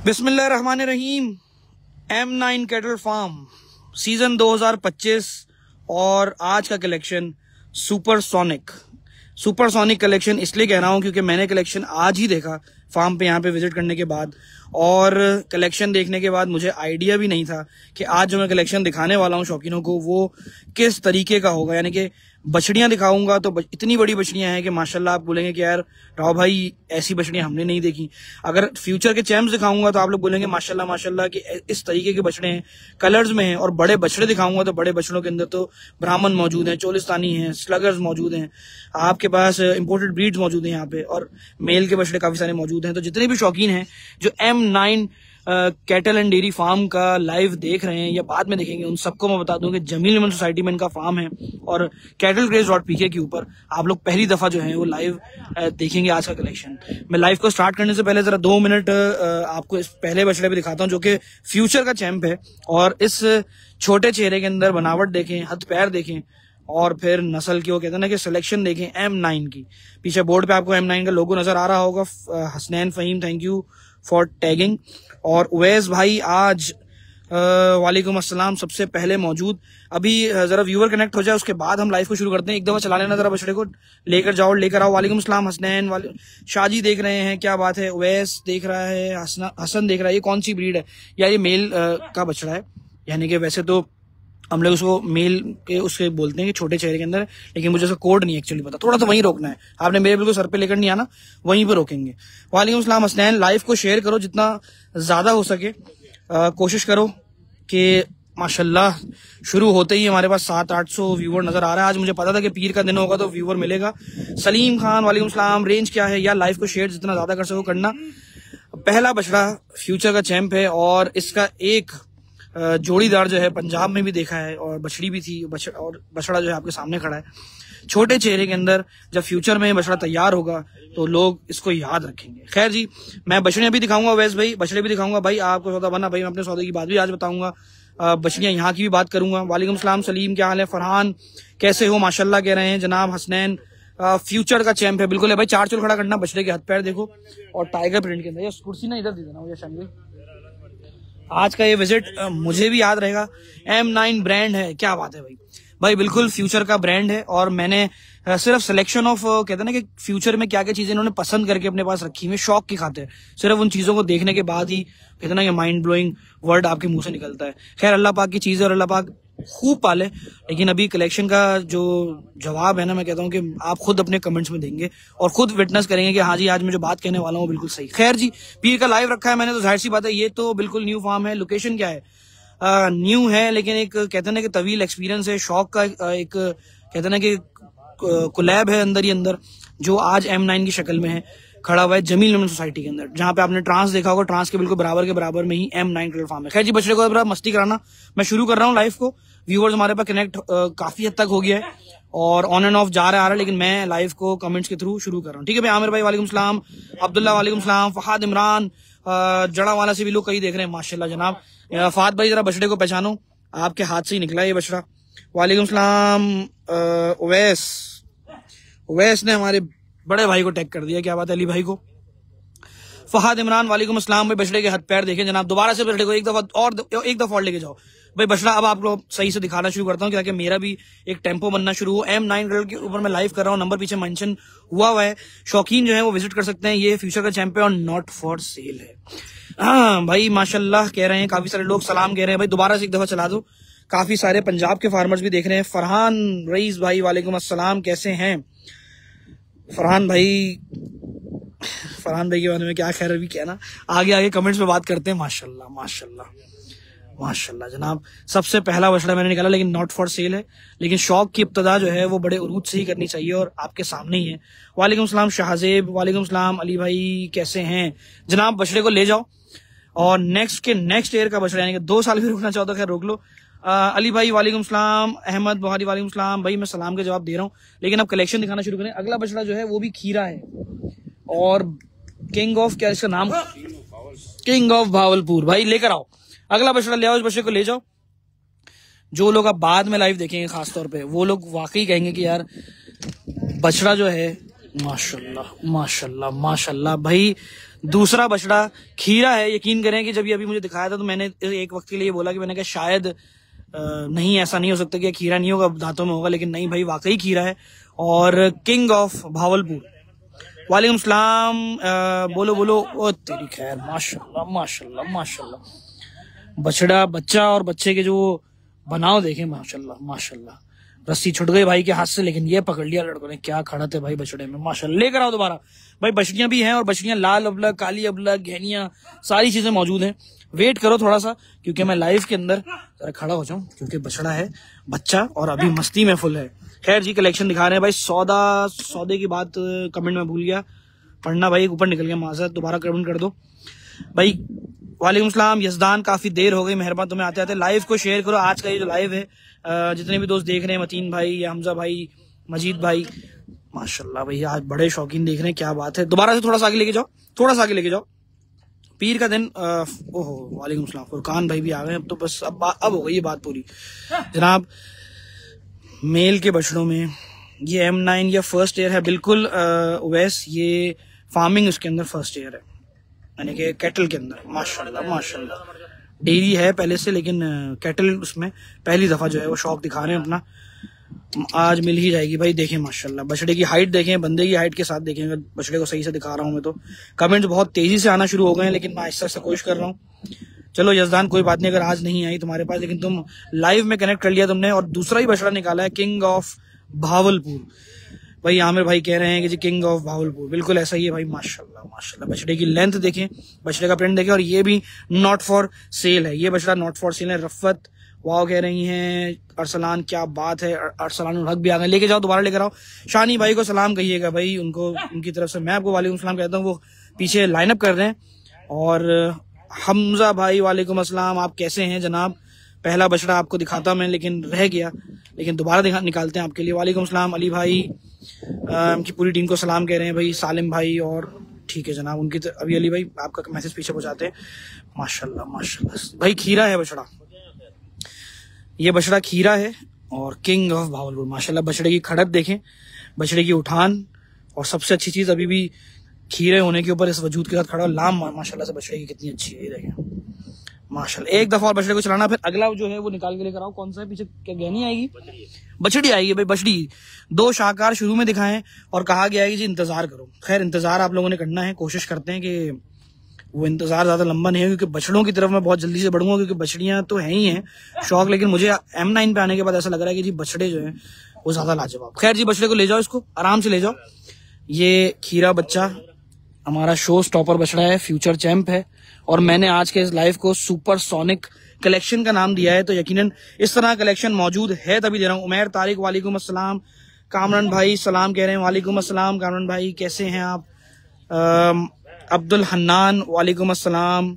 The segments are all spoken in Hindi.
बिस्मिल्लाहिर्रहमानिर्रहीम। M9 कैटल फार्म सीजन 2025 और आज का कलेक्शन सुपरसोनिक कलेक्शन इसलिए कह रहा हूं क्योंकि मैंने कलेक्शन आज ही देखा फार्म पे यहाँ पे विजिट करने के बाद, और कलेक्शन देखने के बाद मुझे आइडिया भी नहीं था कि आज जो मैं कलेक्शन दिखाने वाला हूँ शौकीनों को वो किस तरीके का होगा। यानी कि बछड़ियां दिखाऊंगा तो इतनी बड़ी बछड़ियां हैं कि माशाल्लाह आप बोलेंगे कि यार राव भाई ऐसी बछड़ियां हमने नहीं देखी। अगर फ्यूचर के चैम्प्स दिखाऊंगा तो आप लोग बोलेंगे माशाल्लाह माशाल्लाह कि इस तरीके के बछड़े हैं, कलर्स में हैं। और बड़े बछड़े दिखाऊंगा तो बड़े बछड़ों के अंदर तो ब्राह्मण मौजूद हैं, चोलिस्तानी हैं, स्लगर्स मौजूद हैं, आपके पास इंपोर्टेड ब्रीड्स मौजूद हैं यहाँ पे, और मेल के बछड़े काफी सारे मौजूद हैं। तो जितने भी शौकीन हैं जो M9 cattle and dairy farm का लाइव देख रहे हैं या बाद में देखेंगे, उन सबको मैं बता दूं कि जमील अमन सोसाइटी में इनका फार्म है और cattlecraze.pk के ऊपर आप लोग पहली दफा जो है वो लाइव देखेंगे आज का कलेक्शन। मैं लाइव को स्टार्ट करने से पहले जरा 2 मिनट आपको इस पहले बछड़े पे दिखाता हूं जो कि फ्यूचर का चैंप है। और इस छोटे चेहरे के अंदर बनावट देखें, हथ पैर देखें, और फिर नस्ल की वो कहते हैं ना कि सिलेक्शन देखें M9 की। पीछे बोर्ड पे आपको M9 का लोगो नजर आ रहा होगा। Hasnain Faheem, thank you for tagging. और उवैस भाई आज वालेकुम अस्सलाम सबसे पहले मौजूद। अभी जरा व्यूअर कनेक्ट हो जाए उसके बाद हम लाइव को शुरू करते हैं। एक दफा चला लेना जरा बछड़े को, लेकर जाओ लेकर आओ। वालेकुम अस्सलाम हसनैन, शाहजी देख रहे हैं, क्या बात है। उवैस देख रहा है, हसन देख रहा है। ये कौन सी ब्रीड है यार? ये मेल का बछड़ा है, यानी कि वैसे तो हम लोग उसको मेल के उसके बोलते हैं कि छोटे चेहरे के अंदर, लेकिन मुझे उसका कोड नहीं एक्चुअली पता। थोड़ा तो वहीं रोकना है आपने, मेरे बिल्कुल सर पे लेकर नहीं आना, वहीं पे रोकेंगे। वालेकुम सलाम हसनैन, लाइव को शेयर करो जितना ज्यादा हो सके, कोशिश करो कि माशाल्लाह शुरू होते ही हमारे पास 700-800 व्यूवर नजर आ रहा है। आज मुझे पता था कि पीर का दिन होगा तो व्यूवर मिलेगा। सलीम खान वालेकुम सलाम, रेंज क्या है यार? लाइव को शेयर जितना ज्यादा कर सको करना। पहला बछड़ा फ्यूचर का चैंप है और इसका एक जोड़ीदार जो है पंजाब में भी देखा है और बछड़ी भी थी, और बछड़ा जो है आपके सामने खड़ा है छोटे चेहरे के अंदर। जब फ्यूचर में बछड़ा तैयार होगा तो लोग इसको याद रखेंगे। खैर जी, मैं बछड़ियां भी दिखाऊंगा वैसे भाई, बछड़े भी दिखाऊंगा भाई। आपको सौदा बना भाई, मैं अपने सौदे की बात भी आज बताऊंगा, बछड़ियां यहाँ की भी बात करूंगा। वालेकुम सलाम सलीम, क्या हाल है? फरहान कैसे हो? माशाल्लाह कह रहे हैं जनाब। हसनैन फ्यूचर का चैंप है, बिल्कुल है भाई। 4 चुल खड़ा करना, बछड़े के हाथ पैर देखो और टाइगर प्रिंट के अंदर। ये कुर्सी ना इधर दे देना मुझे शामिल। आज का ये विजिट मुझे भी याद रहेगा। M9 ब्रांड है, क्या बात है भाई। भाई बिल्कुल फ्यूचर का ब्रांड है, और मैंने सिर्फ सिलेक्शन ऑफ कहते हैं ना कि फ्यूचर में क्या क्या चीजें इन्होंने पसंद करके अपने पास रखी हुई, शौक की खातिर। सिर्फ उन चीजों को देखने के बाद ही कहते हैं ना कि माइंड ब्लोइंग वर्ड आपके मुंह से निकलता है। खैर अल्लाह पाक की चीज है और अल्लाह पाक खूब पाले। लेकिन अभी कलेक्शन का जो जवाब है ना, मैं कहता हूँ कि आप खुद अपने कमेंट्स में देंगे और खुद विटनेस करेंगे कि हाँ जी आज मैं जो बात कहने वाला हूँ बिल्कुल सही। खैर जी, पीर का लाइव रखा है मैंने तो जाहिर सी बात है ये तो बिल्कुल न्यू फार्म है। लोकेशन क्या है? न्यू है, लेकिन एक कहते हैं ना कि तवील एक्सपीरियंस है, शौक का एक कहते हैं ना कि कोलैब है अंदर ही अंदर, जो आज M9 की शक्ल में है। खड़ा हुआ है जमील अमन सोसाइटी के अंदर, जहां पे आपने ट्रांस देखा होगा, ट्रांस के बिल्कुल बराबर में ही M9 कैटल फार्म है। खैर जी, बछड़े को बड़ा मस्ती कराना, मैं शुरू कर रहा हूँ लाइव को। व्यूअर्स हमारे पास कनेक्ट काफी हद तक हो गया है और ऑन एंड ऑफ जा रहा है, लेकिन मैं लाइव को कमेंट्स के थ्रू शुरू कर रहा हूँ। ठीक है भाई। आमिर भाई वालेकुम सलाम, अब्दुल्ला वालेकुम सलाम, फहाद इमरान, जड़ा वाला से भी लोग कई देख रहे हैं माशाल्लाह जनाब। फहाद भाई जरा बछड़े को पहचानो, आपके हाथ से ही निकला ये बछड़ा। वालेकुम सलाम उवैस ने हमारे बड़े भाई को टैग कर दिया, क्या बात है, अली भाई को। फहाद इमरान वालेकुम अस्सलाम। भाई बछड़े के हाथ पैर देखें जनाब, दोबारा से बछड़े को एक दफा और लेके जाओ भाई। बछड़ा अब आप लोग सही से दिखाना शुरू करता हूँ ताकि मेरा भी एक टेम्पो बनना शुरू हो। M9 के ऊपर मैं लाइव कर रहा हूँ, नंबर पीछे मेंशन हुआ है, शौकीन जो है वो विजिट कर सकते हैं। ये फ्यूचर का चैंप है और नॉट फॉर सेल है। हाँ भाई माशाल्लाह कह रहे हैं काफी सारे लोग, सलाम कह रहे हैं भाई, दोबारा से एक दफा चला दो। काफी सारे पंजाब के फार्मर्स भी देख रहे हैं। फरहान रईस भाई वालेकुम अस्सलाम, कैसे हैं फरहान भाई के बारे में क्या खैर, अभी क्या ना आगे कमेंट्स में बात करते हैं। माशाल्लाह जनाब, सबसे पहला बछड़ा मैंने निकाला, लेकिन नॉट फॉर सेल है। लेकिन शौक की इब्तदा जो है वो बड़े उरूज से ही करनी चाहिए और आपके सामने ही है। वालेकुम सलाम शाहजेब, वालेकुम सलाम अली भाई, कैसे हैं जनाब? बछड़े को ले जाओ और नेक्स्ट ईयर का बछड़ा, यानी कि 2 साल भी रुकना चाहो तो खैर रोक लो। अली भाई वालेकुम सलाम, अहमद बुहारी वालेकुम सलाम। भाई मैं सलाम के जवाब दे रहा हूँ, लेकिन अब कलेक्शन दिखाना शुरू करें। अगला बछड़ा जो है वो भी खीरा है और किंग ऑफ, क्या इसका नाम, किंग ऑफ भावलपुर। भाई लेकर आओ अगला बछड़ा, ले आओ, इस बछड़े को ले जाओ। जो लोग अब बाद में लाइव देखेंगे खासतौर पे, वो लोग वाकई कहेंगे कि यार बछड़ा जो है माशाल्लाह माशाल्लाह माशाल्लाह भाई। दूसरा बछड़ा खीरा है। यकीन करें कि जब ये अभी मुझे दिखाया था तो मैंने एक वक्त के लिए बोला कि मैंने कहा शायद नहीं, ऐसा नहीं हो सकता कि खीरा नहीं होगा, दांतों में होगा, लेकिन नहीं भाई, वाकई खीरा है। और किंग ऑफ भावलपुर, वालेकुम सलाम। बोलो बोलो। ओ तेरी खैर, माशाल्लाह माशाल्लाह माशाल्लाह। बछड़ा, बच्चा और बच्चे के जो बनाव देखें, माशाल्लाह माशाल्लाह। रस्सी छुट गई भाई के हाथ से, लेकिन ये पकड़ लिया लड़कों ने। क्या खड़त है भाई बछड़े में, माशाल्लाह। लेकर आओ दोबारा भाई। बछड़ियां भी हैं, और बछड़ियां लाल अबलग, काली अबलग, घेनियां, सारी चीजें मौजूद हैं। वेट करो थोड़ा सा, क्योंकि मैं लाइव के अंदर जरा खड़ा हो जाऊं, क्योंकि बछड़ा है बच्चा और अभी मस्ती में फुल है। खैर जी, कलेक्शन दिखा रहे हैं भाई। सौदे की बात कमेंट में भूल गया पढ़ना भाई, ऊपर निकल गया, माजरत, दोबारा कमेंट कर दो भाई। वालेकुम सलाम यजदान, काफी देर हो गई, मेहरबान तुम्हें आते आते। लाइव को शेयर करो। आज का ये जो लाइव है, जितने भी दोस्त देख रहे हैं, मतीन भाई, या हमजा भाई, मजीद भाई, माशाल्लाह भाई, आज बड़े शौकीन देख रहे हैं, क्या बात है। दोबारा से थोड़ा सा आगे लेके जाओ, थोड़ा सा आगे लेके जाओ। पीर का दिन, ओहो, वालेकुम सलाम। फुरकान भाई भी आ गए। अब तो बस अब हो गई ये बात पूरी जनाब। मेल के बछड़ों में ये M9 या फर्स्ट ईयर है, बिल्कुल वैस ये फार्मिंग उसके अंदर फर्स्ट ईयर है, यानी कि कैटल के अंदर। माशाल्लाह माशाल्लाह। डेयरी है पहले से, लेकिन कैटल उसमें पहली दफा जो है वो शौक दिखा रहे हैं अपना। आज मिल ही जाएगी भाई। देखें माशाल्लाह, बछड़े की हाइट देखें, बंदे की हाइट के साथ देखें। अगर बछड़े को सही से दिखा रहा हूं मैं तो। कमेंट्स बहुत तेजी से आना शुरू हो गए हैं, लेकिन मैं आहिस्ता आहिस्ता कोशिश कर रहा हूँ। चलो यजदान, कोई बात नहीं अगर आज नहीं आई तुम्हारे पास, लेकिन तुम लाइव में कनेक्ट कर लिया तुमने। और दूसरा ही बछड़ा निकाला है, किंग ऑफ भावलपुर भाई। आमिर भाई कह रहे हैं कि जी किंग ऑफ भावलपुर, बिल्कुल ऐसा ही है भाई। माशाल्लाह माशाल्लाह। बछड़े की लेंथ देखें, बछड़े का प्रिंट देखें, और ये भी नॉट फॉर सेल है। ये बछड़ा नॉट फॉर सेल है। रफ़त वाह कह रही हैं। अरसलान, क्या बात है। अरसलान और हक भी आ गए। लेके जाओ, दोबारा लेकर आओ। शानी भाई को सलाम कहिएगा भाई, उनको, उनकी तरफ से मैं आपको वालेकुम सलाम कहता हूँ। वो पीछे लाइनअप कर रहे हैं। और हमजा भाई, वालेकुम अस्सलाम, आप कैसे हैं जनाब। पहला बछड़ा आपको दिखाता मैं, लेकिन रह गया, लेकिन दोबारा निकालते हैं आपके लिए। वालेकुम सलाम अली भाई, की पूरी टीम को सलाम कह रहे हैं भाई। सालिम भाई, और ठीक है जनाब, उनकी अभी अली भाई आपका मैसेज पीछे पहुंचाते हैं। माशाल्लाह माशाल्लाह भाई। खीरा है बछड़ा, ये बछड़ा खीरा है, और किंग ऑफ भावलपुर। माशाल्लाह बछड़े की खड़क देखें, बछड़े की उठान, और सबसे अच्छी चीज अभी भी खीरे होने के ऊपर इस वजूद के साथ खड़ा। लाम माशाल्लाह से बछड़े की कितनी अच्छी है, ये देखें माशाल्लाह। एक दफा और बछड़े को चलाना, फिर अगला जो है वो निकाल के लेकर आओ। कौन सा है पीछे, क्या गहनी आएगी, बछड़ी आएगी भाई। बछड़ी 2 शाहकार शुरू में दिखाएं, और कहा गया है कि जी इंतजार करो। खैर इंतजार आप लोगों ने करना है, कोशिश करते हैं कि वो इंतजार ज्यादा लंबा नहीं है, क्योंकि बछड़ों की तरफ मैं बहुत जल्दी से बढ़ूंगा, क्योंकि बछड़ियां तो है ही हैं शौक, लेकिन मुझे M9 पे आने के बाद ऐसा लग रहा है कि जी बछड़े जो है वो ज्यादा लाजवाब। खैर जी, बछड़े को ले जाओ, इसको आराम से ले जाओ। ये खीरा बच्चा हमारा शो स्टॉपर बछड़ा है, फ्यूचर चैंप है, और मैंने आज के इस लाइव को सुपर सोनिक कलेक्शन का नाम दिया है, तो यकीनन इस तरह कलेक्शन मौजूद है तभी दे रहा हूँ। उमैर तारिक, वालेकुम अस्सलाम। कामरान भाई सलाम कह रहे हैं, वालेकुम अस्सलाम। कामरान भाई कैसे हैं आप। अब्दुल हन्नान, वालेकुम अस्सलाम।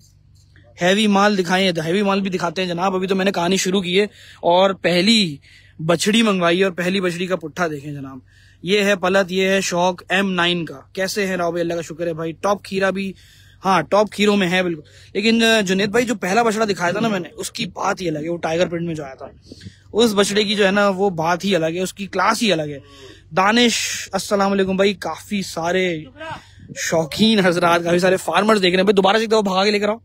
हैवी माल दिखाएं, हैवी माल भी दिखाते हैं जनाब। अभी तो मैंने कहानी शुरू की है, और पहली बछड़ी मंगवाई है, और पहली बछड़ी का पुट्ठा देखें जनाब। ये है पलत, ये है शौक M9 का। कैसे है राव, अल्लाह का शुक्र है भाई। टॉप खीरा भी, हाँ टॉप खीरों में है बिल्कुल। लेकिन जुनेद भाई, जो पहला बछड़ा दिखाया था ना मैंने, उसकी बात ही अलग है। वो टाइगर प्रिंट में जो आया था, उस बछड़े की जो है ना वो बात ही अलग है, उसकी क्लास ही अलग है। दानिश अस्सलाम वालेकुम भाई। काफी सारे शौकीन हजरात, काफी सारे फार्मर्स देख रहे हैं भाई। दोबारा से एक दफा भगा के लेकर आओ।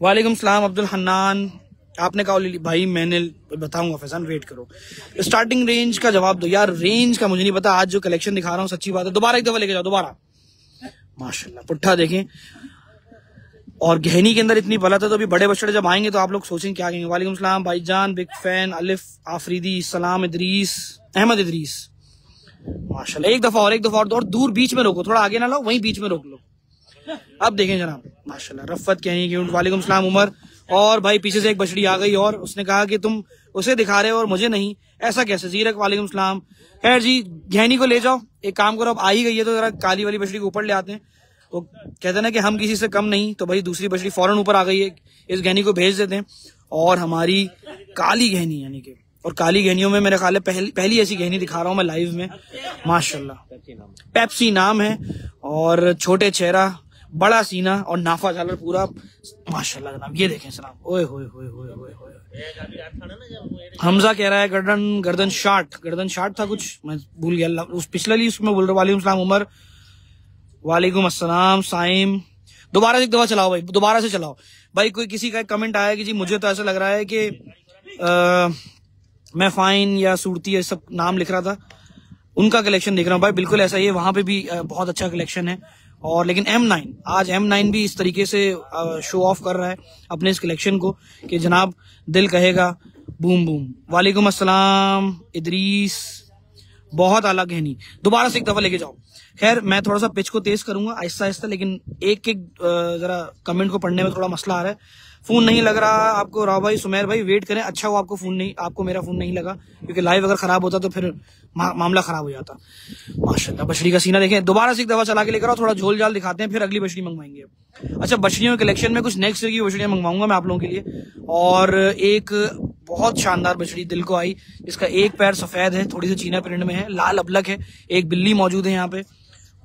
वालेकुम सलाम अब्दुल हन्नान। आपने कहा भाई, मैंने बताऊंगा फैजान, वेट करो। स्टार्टिंग रेंज का जवाब दो यार। रेंज का मुझे नहीं पता, आज जो कलेक्शन दिखा रहा हूँ सच्ची बात है। दोबारा एक दफा लेके जाओ, दोबारा। माशाल्लाह पुट्ठा देखें, और गहनी के अंदर इतनी पलत है, तो अभी बड़े बछड़े जब आएंगे तो आप लोग सोचेंगे क्या कहेंगे। वालेकुम सलाम भाईजान, बिग फैन। अलिफ आफरीदी, सलाम इदरीस, अहमद इदरीस। माशाल्लाह। एक दफा और दूर बीच में रोको, थोड़ा आगे ना लो, वहीं बीच में रोक लो। अब देखें जनाब माशाल्लाह। रफ़त कहनी क्यूट, वालेकुम सलाम उमर। और भाई पीछे से एक बछड़ी आ गई, और उसने कहा कि तुम उसे दिखा रहे हो और मुझे नहीं, ऐसा कैसे। जीरक, वालेकुम सलाम। खैर जी, गहनी को ले जाओ। एक काम करो, अब आ ही गई है तो जरा काली वाली बछड़ी को ऊपर ले आते हैं। तो कहते हैं ना कि हम किसी से कम नहीं, तो भाई दूसरी बछड़ी फौरन ऊपर आ गई है, इस गहनी को भेज देते हैं। और हमारी काली गहनी, यानी कि, और काली गहनियों में मेरे ख्याल है पहली ऐसी गहनी दिखा रहा हूं मैं लाइव में। माशाल्लाह, पेप्सी नाम है, और छोटे चेहरा, बड़ा सीना और नाफा झालर पूरा माशाल्लाह जनाब। ये देखें जनाब, ओए होए होए होए होए होए। हमजा कह रहा है गर्दन शार्ट था कुछ, मैं भूल गया। उस पिछले उसमें बोल रहा। वालेकुम सलाम उमर, वालेकुम अस्सलाम साइम। दोबारा से एक दफा चलाओ भाई, दोबारा से चलाओ भाई। कोई किसी का कमेंट आया कि जी मुझे तो ऐसा लग रहा है कि मैं फाइन या सूरती ये सब नाम लिख रहा था, उनका कलेक्शन देख रहा हूँ भाई। बिल्कुल ऐसा ही है, वहां पे भी बहुत अच्छा कलेक्शन है। और लेकिन M9 आज M9 भी इस तरीके से शो ऑफ कर रहा है अपने इस कलेक्शन को कि जनाब दिल कहेगा बूम बूम। वालेकुम अस्सलाम इदरीस, बहुत आला कहनी। दोबारा से एक दफा लेके जाओ। खैर मैं थोड़ा सा पिच को तेज करूंगा आहिस्ता आहिस्ता, लेकिन एक एक जरा कमेंट को पढ़ने में थोड़ा मसला आ रहा है। फोन नहीं लग रहा आपको राव भाई, सुमेर भाई वेट करें। अच्छा वो आपको मेरा फोन नहीं लगा, क्योंकि लाइव अगर खराब होता तो फिर मामला खराब हो जाता। माशाल्लाह बछड़ी का सीना देखें। दोबारा से एक दफा चला के लेकर आओ, थोड़ा झोल जाल दिखाते हैं, फिर अगली बछड़ी मंगवाएंगे। अच्छा बछड़ियों के कलेक्शन में कुछ नेक्स्ट ईयर की बछड़ियां मंगवाऊंगा मैं आप लोगों के लिए। और एक बहुत शानदार बछड़ी दिल को आई, इसका एक पैर सफेद है, थोड़ी सी चीना प्रिंट में है, लाल अबलक है। एक बिल्ली मौजूद है यहाँ पे,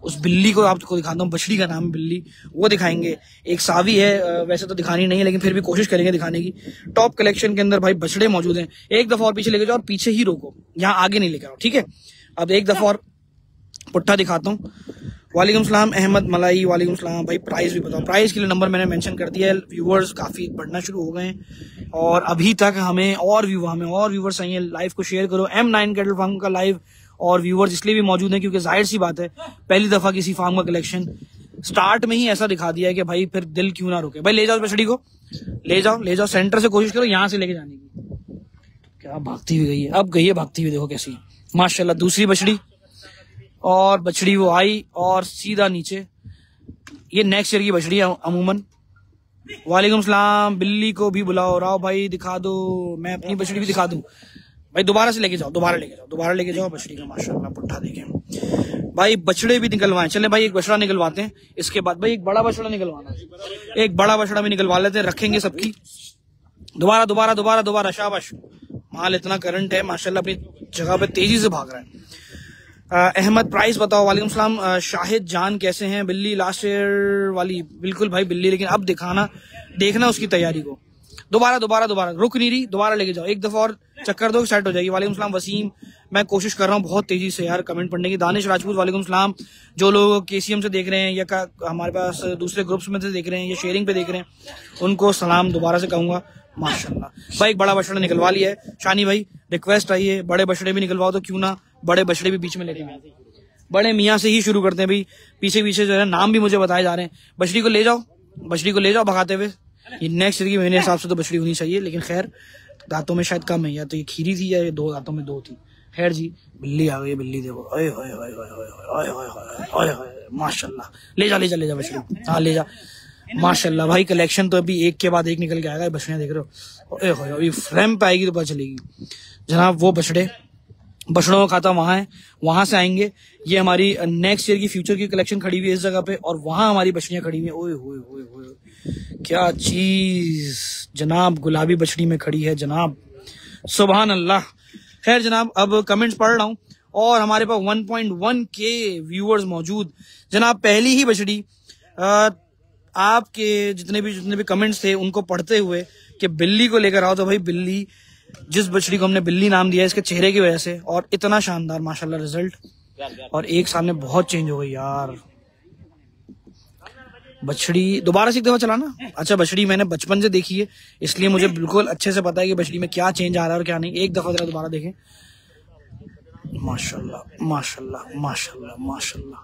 उस बिल्ली को आपको दिखाता हूँ। बछड़ी का नाम है बिल्ली, वो दिखाएंगे। एक सावी है, वैसे तो दिखानी नहीं है लेकिन फिर भी कोशिश करेंगे दिखाने की। टॉप कलेक्शन के अंदर भाई बछड़े मौजूद हैं। एक दफा और पीछे लेके जाओ और पीछे ही रोको, यहाँ आगे नहीं लेकर आओ, ठीक है। अब एक दफा और पुट्ठा दिखाता हूँ। वालेकुम सलाम अहमद मलाई, वालेकुम सलाम भाई। प्राइस भी बताओ। प्राइस के लिए नंबर मैंने मेंशन कर दिया है। व्यूवर्स काफी बढ़ना शुरू हो गए हैं और अभी तक हमें और व्यूवर्स चाहिए। लाइव को शेयर करो। M9 कैटल फार्म का लाइव और व्यूवर्स इसलिए भी मौजूद हैं क्योंकि जाहिर सी बात है पहली दफा किसी फार्म का कलेक्शन स्टार्ट में ही ऐसा दिखा दिया है कि भाई फिर दिल क्यों ना रुके। भाई ले जाओ बछड़ी को, ले जाओ सेंटर से कोशिश करो यहाँ से लेके जाने की। क्या भागती हुई गई है, अब गई है भागती हुई, देखो कैसी माशाल्लाह। दूसरी बछड़ी, और बछड़ी वो आई और सीधा नीचे। ये नेक्स्ट ईयर की बछड़ी है अमूमन। वालेकुम सलाम। बिल्ली को भी बुलाओ राव भाई, दिखा दो, मैं अपनी बछड़ी भी दिखा दूं भाई। दोबारा से लेके जाओ, दोबारा लेके जाओ बछड़ी का माशाल्लाह पुट्ठा देखें भाई। बछड़े भी निकलवाएं, चले भाई एक बछड़ा निकलवाते हैं, इसके बाद भाई एक बड़ा बछड़ा निकलवाना है। एक बड़ा बछड़ा भी निकलवा लेते हैं, रखेंगे सबकी। दोबारा शाबाश। माल इतना करंट है माशाल्लाह, अपनी जगह पे तेजी से भाग रहा है। अहमद प्राइस बताओ। वालेकुम सलाम शाहिद जान, कैसे हैं? बिल्ली लास्ट ईयर वाली, बिल्कुल भाई बिल्ली, लेकिन अब देखना उसकी तैयारी को। दोबारा रुक नहीं रही, दोबारा लेके जाओ। एक दफा और चक्कर दो, सेट हो जाएगी। वालेकुम सलाम वसीम, मैं कोशिश कर रहा हूँ बहुत तेजी से यार कमेंट पढ़ने की। दानिश राजपूत वालेकुम सलाम। जो लोग KCM से देख रहे हैं या हमारे पास दूसरे ग्रुप्स में से देख रहे हैं या शेयरिंग पे देख रहे हैं, उनको सलाम दोबारा से कहूंगा माशाल्लाह। भाई एक बड़ा बछड़ा निकलवा लिया है। शानी भाई रिक्वेस्ट आई है, बड़े बछड़े भी निकलवाओ, तो क्यों ना बड़े बछड़े भी बीच में लेके आए। बड़े मियाँ से ही शुरू करते हैं भाई, पीछे जो है नाम भी मुझे बताए जा रहे हैं। बछड़ी को ले जाओ भगाते हुए। ये नेक्स्ट की मेरे हिसाब से तो बछड़ी होनी चाहिए, लेकिन खैर दांतों में शायद कम है, या तो ये खीरी थी या ये दो दांतों में दो थी। खैर जी बिल्ली आ गई, बिल्ली देखो, माशाल्लाह। ले जा बछड़ी, हाँ ले जा माशाल्लाह। भाई कलेक्शन तो अभी एक के बाद एक निकल के आएगा। बछड़ियां देख रहे हो, अभी फ्रेम पे आएगी तो पता चलेगी जनाब। वो बछड़ों का खाता वहां से आएंगे। ये हमारी नेक्स्ट ईयर की फ्यूचर की कलेक्शन खड़ी हुई है इस जगह पे, और वहां हमारी बछड़ियां खड़ी हुई है। ओए होए क्या चीज जनाब, गुलाबी बछड़ी में खड़ी है जनाब, सुभान अल्लाह। खैर जनाब अब कमेंट्स पढ़ रहा हूं और हमारे पास 1.1K व्यूअर्स मौजूद जनाब। पहली ही बछड़ी आपके जितने भी कमेंट्स थे उनको पढ़ते हुए कि बिल्ली को लेकर आओ, तो भाई बिल्ली, जिस बछड़ी को हमने बिल्ली नाम दिया है इसके चेहरे की वजह से, और इतना शानदार माशाल्लाह रिजल्ट, और एक साल में बहुत चेंज हो गई यार बछड़ी। दोबारा से एक दफा चलाना। अच्छा बछड़ी मैंने बचपन से देखी है, इसलिए मुझे बिल्कुल अच्छे से पता है कि बछड़ी में क्या चेंज आ रहा है और क्या नहीं। एक दफा जरा दोबारा देखें। माशाल्लाह माशाल्लाह माशाल्लाह माशाल्लाह।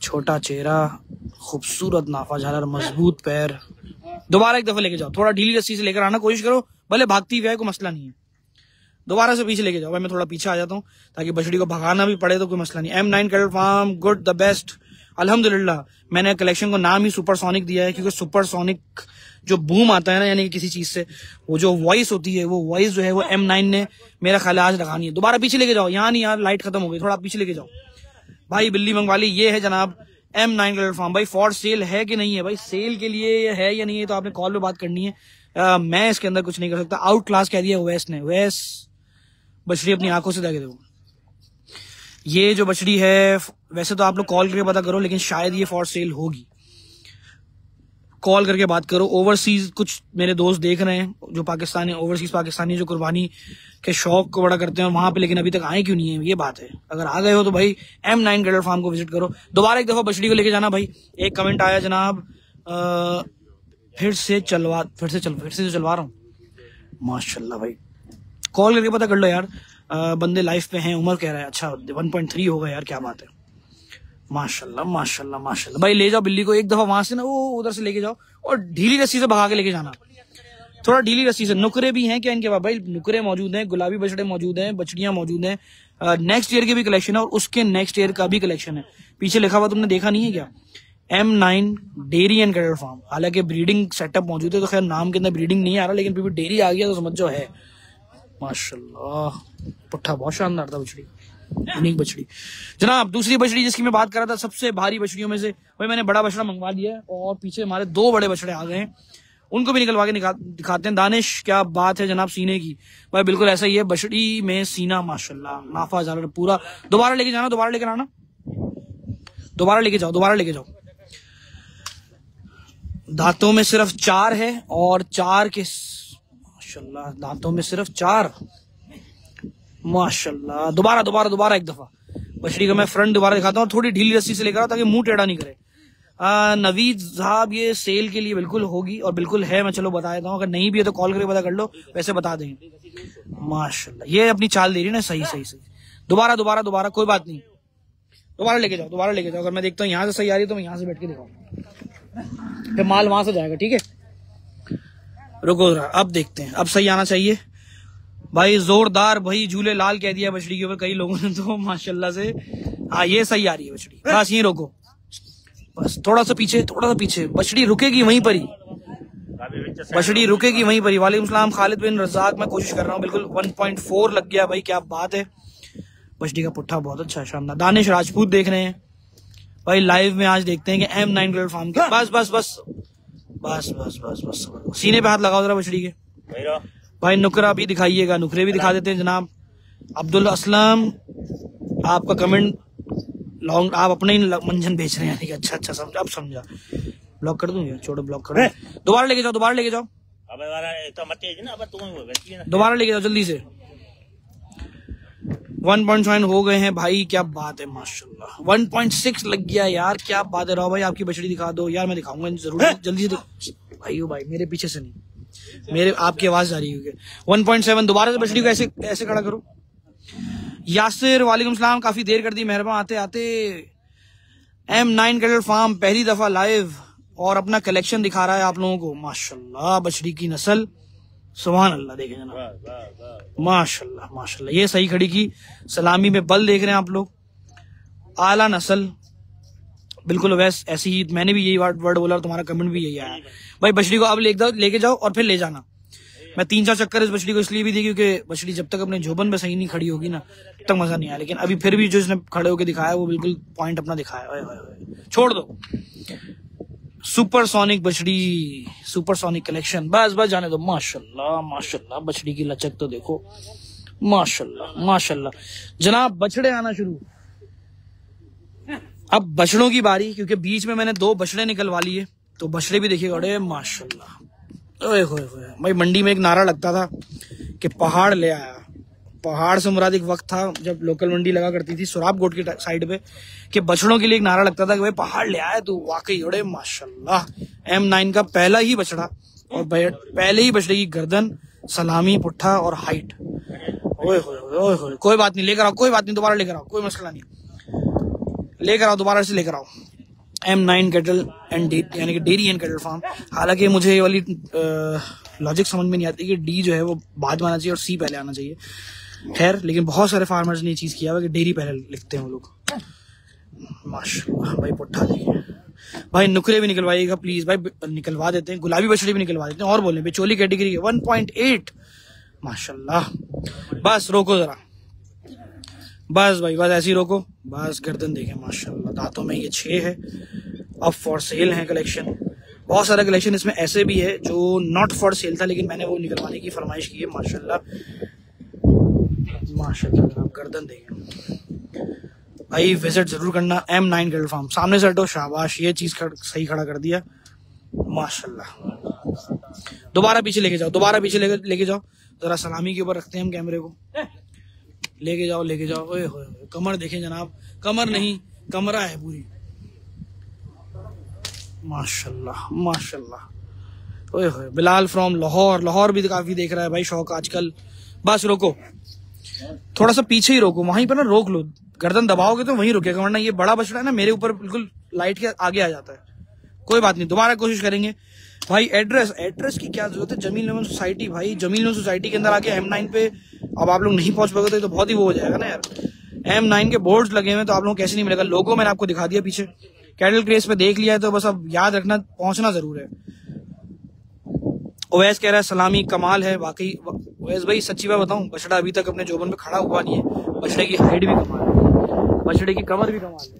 छोटा चेहरा, खूबसूरत नाफा झालर, मजबूत पैर। दोबारा एक दफा लेके जाओ, थोड़ा ढीली रस्सी से लेकर आना कोशिश करो, भले भागती हुई है कोई मसला नहीं है। दोबारा से पीछे लेके जाओ। भाई मैं थोड़ा पीछे आ जाता हूँ ताकि बछड़ी को भगाना भी पड़े तो कोई मसला नहीं। M9 cattle farm good, the best अल्हम्दुलिल्लाह। मैंने कलेक्शन को नाम ही सुपरसोनिक दिया है क्योंकि सुपरसोनिक जो बूम आता है ना, यानी किसी चीज से वो जो वॉइस होती है, वो वॉइस जो है वो M9 ने मेरा ख्याल आज लगानी है। दोबारा पीछे लेके जाओ, यहाँ नहीं यार लाइट खत्म हो गई, थोड़ा पीछे लेके जाओ। भाई बिल्ली मंगवा ली, ये है जनाब M9 कैटल फार्म। भाई फॉर सेल है कि नहीं है? भाई सेल के लिए है या नहीं है तो आपने कॉल पे बात करनी है। मैं इसके अंदर कुछ नहीं कर सकता। आउट क्लास कह दिया ओवैस ने। ओवैस बछड़ी अपनी आंखों से देखे देखो। ये जो बछड़ी है, वैसे तो आप लोग कॉल करके पता करो, लेकिन शायद ये फॉर सेल होगी। कॉल करके बात करो। ओवरसीज कुछ मेरे दोस्त देख रहे हैं जो पाकिस्तानी, ओवरसीज पाकिस्तानी जो कुर्बानी के शौक को बड़ा करते हैं और वहां पे, लेकिन अभी तक आए क्यों नहीं है, ये बात है। अगर आ गए हो तो भाई M9 कैटल फार्म को विजिट करो। दोबारा एक दफा बछड़ी को लेके जाना भाई। एक कमेंट आया जनाब, फिर से चलवा रहा हूँ। माशाल्लाह भाई, कॉल करके पता कर लो यार, बंदे लाइफ पे हैं। उमर कह रहा है अच्छा 1.3 होगा यार, क्या बात है। माशाल्लाह माशाल्लाह माशाल्लाह भाई। ले जाओ बिल्ली को एक दफा वहां से ना, वो उधर से लेके जाओ और ढीली रस्सी से भगा के लेके जाना, थोड़ा ढीली रस्सी से। नुकरे भी हैं क्या इनके पास? भाई नुकरे मौजूद हैं, गुलाबी बछड़े मौजूद हैं, बछड़ियां मौजूद हैं। नेक्स्ट ईयर के भी कलेक्शन है और उसके नेक्स्ट ईयर का भी कलेक्शन है। पीछे लिखा हुआ तुमने देखा नहीं है क्या? M9 dairy and cattle farm. हालांकि ब्रीडिंग सेटअप मौजूद है, तो खैर नाम के अंदर ब्रीडिंग नहीं आ रहा, लेकिन फिर भी डेयरी आ गया तो समझ जो है। माशाल्लाह, पुट्ठा बहुत शानदार था, बछड़ी यूनिक बछड़ी। जनाब दूसरी बछड़ी जिसकी मैं बात कर रहा था, सबसे भारी बछड़ियों में से, भाई मैंने बड़ा बछड़ा मंगवा दिया है और पीछे हमारे 2 बड़े बछड़े आ गए हैं, उनको भी निकलवा के दिखाते हैं। दानिश क्या बात है जनाब सीने की? भाई बिल्कुल ऐसा ही है, बछड़ी में सीना माशाल्लाह नाफा जा पूरा। दोबारा लेके जाना, दोबारा लेकर आना, दोबारा लेके जाओ, दोबारा लेके जाओ। दांतों में सिर्फ 4 है और 4 के माशाल्लाह, दांतों में सिर्फ 4 माशाल्लाह। दोबारा दोबारा दोबारा एक दफा बछड़ी का मैं फ्रंट दोबारा दिखाता हूँ, थोड़ी ढीली रस्सी से लेकर आओ ताकि मुंह टेढ़ा नहीं करे। नवीद साहब ये सेल के लिए बिल्कुल होगी और बिल्कुल है, मैं चलो बता देता हूँ, अगर नहीं भी है तो कॉल करके पता कर लो, वैसे बता देंगे। माशाल्लाह ये अपनी चाल दे रही है ना, सही सही सही। दोबारा दोबारा दोबारा, कोई बात नहीं, दोबारा लेके जाओ, दोबारा लेके जाओ। अगर मैं देखता हूँ यहाँ से सही आ रही है तो मैं यहाँ से बैठ के दिखाऊंगा, फिर माल वहां से जाएगा, ठीक है। रुको अब देखते हैं, अब सही आना चाहिए भाई। जोरदार भाई झूले लाल कह दिया बछड़ी के ऊपर कई लोगों ने तो माशाल्लाह से। हाँ ये सही आ रही है बछड़ी, बस यहीं रोको, बस थोड़ा सा पीछे, थोड़ा सा पीछे। बछड़ी रुकेगी वहीं पर ही, बछड़ी रुकेगी वहीं पर ही। वालेकुम सलाम खालिद बिन रज़ाक, मैं कोशिश कर रहा हूँ बिल्कुल। 1.4 लग गया भाई, क्या बात है। बछड़ी का पुट्ठा बहुत अच्छा शानदार। दानिश राजपूत देख रहे हैं भाई लाइव में, आज देखते हैं कि M9 कैटल फार्म के। बस बस बस बस बस बस बस, सीने पे हाथ लगाओ जरा बछड़ी के भाई। नुकरा भी दिखाइएगा, नुकरे भी दिखा देते हैं जनाब। अब्दुल असलम आपका कमेंट लॉन्ग, आप अपने ही मंजन बेच रहे हैं, अच्छा अच्छा समझा, अब समझा। ब्लॉक कर दूं, छोड़ो ब्लॉक कर दो। दोबारा लेके जाओ, दोबारा लेके जाओ, दोबारा लेके जाओ जल्दी से। 1.5 हो गए हैं भाई, क्या बात है माशाल्लाह। 1.6 लग गया यार, क्या बात है। राव भाई आपकी बछड़ी दिखा दो यार, मैं दिखाऊंगा जरूर, जल्दी से भाई। भाई मेरे पीछे से नहीं, मेरे आपकी आवाज आ रही है। 1.7 दोबारा से बछड़ी को ऐसे ऐसे खड़ा करो। यासिर वालेकुम सलाम, काफी देर कर दी मेहरबान आते आते। M9 कैटल फार्म पहली दफा लाइव और अपना कलेक्शन दिखा रहा है आप लोगों को। माशाल्लाह बछड़ी की नस्ल, सुभान अल्लाह, देखें जनाब माशाल्लाह माशाल्लाह। ये सही खड़ी की सलामी में बल देख रहे हैं आप लोग, आला नस्ल बिल्कुल। वैसे ऐसी ही मैंने भी यही वर्ड बोला और तुम्हारा कमेंट भी यही आया भाई। बछड़ी को अब लेके जाओ और फिर ले जाना। मैं 3-4 चक्कर इस बछड़ी को इसलिए भी दी क्योंकि बछड़ी जब तक अपने झोबन पे सही नहीं खड़ी होगी ना, तब तक मजा नहीं आया। लेकिन अभी फिर भी जो इसने खड़े होकर दिखाया वो बिल्कुल पॉइंट अपना दिखाया। छोड़ दो सुपरसोनिक बछड़ी, सुपरसोनिक कलेक्शन, बस बस जाने दो। माशाल्लाह माशाल्लाह बछड़ी की लचक तो देखो, माशाल्लाह माशाल्लाह। जनाब बछड़े आना शुरू, अब बछड़ों की बारी, क्योंकि बीच में मैंने 2 बछड़े निकलवा लिए, तो बछड़े भी देखिएगा। अरे माशाल्लाह, ओए होए होए भाई। मंडी में एक नारा लगता था कि पहाड़ ले आया। पहाड़ से मुराद एक वक्त था जब लोकल मंडी लगा करती थी सुराब गोट की साइड पे, कि बछड़ों के लिए एक नारा लगता था कि भाई पहाड़ ले आया। तो वाकई अरे माशाल्लाह M9 का पहला ही बछड़ा और पहले ही बछड़े की गर्दन, सलामी, पुट्ठा और हाइट। ओए होए होए, कोई बात नहीं, लेकर आओ, कोई बात नहीं, दोबारा लेकर आओ, कोई मसला नहीं, लेकर आओ, दोबारा से लेकर आओ। M9 कैटल एंड यानी कि डेयरी एंड कैटल फार्म। हालांकि मुझे ये वाली लॉजिक समझ में नहीं आती कि D जो है वो बाद में आना चाहिए और C पहले आना चाहिए। खैर, लेकिन बहुत सारे फार्मर्स ने ये चीज किया हुआ कि डेयरी पहले लिखते हैं वो लोग। माशाल्लाह भाई पुट्ठा देखिए भाई। नुकरे भी निकलवाइएगा प्लीज भाई, निकलवा देते हैं। गुलाबी बछड़ी भी निकलवा देते हैं। और बोले बेचोली कैटेगरी 1.8 माशाल्लाह। बस रोको जरा, बस भाई बस ऐसे ही रोको, बस। गर्दन देखें माशाल्लाह, दांतों में ये 6 है। अब फॉर सेल है कलेक्शन, बहुत सारा कलेक्शन इसमें ऐसे भी है जो नॉट फॉर सेल था, लेकिन मैंने वो निकलवाने की फरमाइश की है। माशाल्लाह माशाल्लाह। गर्दन देखें भाई, विजिट जरूर करना M9 कैटल फार्म। सामने से हटो, शाबाश, ये चीज सही खड़ा कर दिया माशाल्लाह। दोबारा पीछे लेके जाओ, दोबारा पीछे लेके जाओ, जरा सलामी के ऊपर रखते हैं हम कैमरे को। लेके जाओ लेके जाओ। ओए होए, कमर देखें जनाब, कमर नहीं कमरा है पूरी। माशाल्लाह माशाल्लाह। ओए होए, बिलाल फ्रॉम लाहौर, लाहौर भी काफी देख रहा है भाई शौक आजकल। बस रोको, थोड़ा सा पीछे ही रोको, वहीं पर ना रोक लो, गर्दन दबाओगे तो वहीं रुकेगा, वरना ये बड़ा बछड़ा है ना मेरे ऊपर बिल्कुल लाइट के आगे आ जाता है। कोई बात नहीं, दोबारा कोशिश करेंगे भाई। एड्रेस की क्या जरूरत है? जमील नमन सोसाइटी भाई, जमील नमन सोसाइटी के अंदर आके M9 पे अब आप लोग नहीं पहुंच पाओगे तो बहुत ही वो हो जाएगा ना यार। M9 के बोर्ड्स लगे हुए तो आप लोगों को कैसे नहीं मिलेगा। लोगो मैंने आपको दिखा दिया पीछे, कैटल क्रेज पे देख लिया है, तो बस अब याद रखना, पहुंचना जरूर है। ओवैस कह रहा है सलामी कमाल है वाकई। ओवैस भाई सच्ची बात बताऊं, बछड़ा अभी तक अपने जोबन पे खड़ा हुआ नहीं है। बछड़े की हाइट भी कमाल है, बछड़े की कमर भी कमाल है।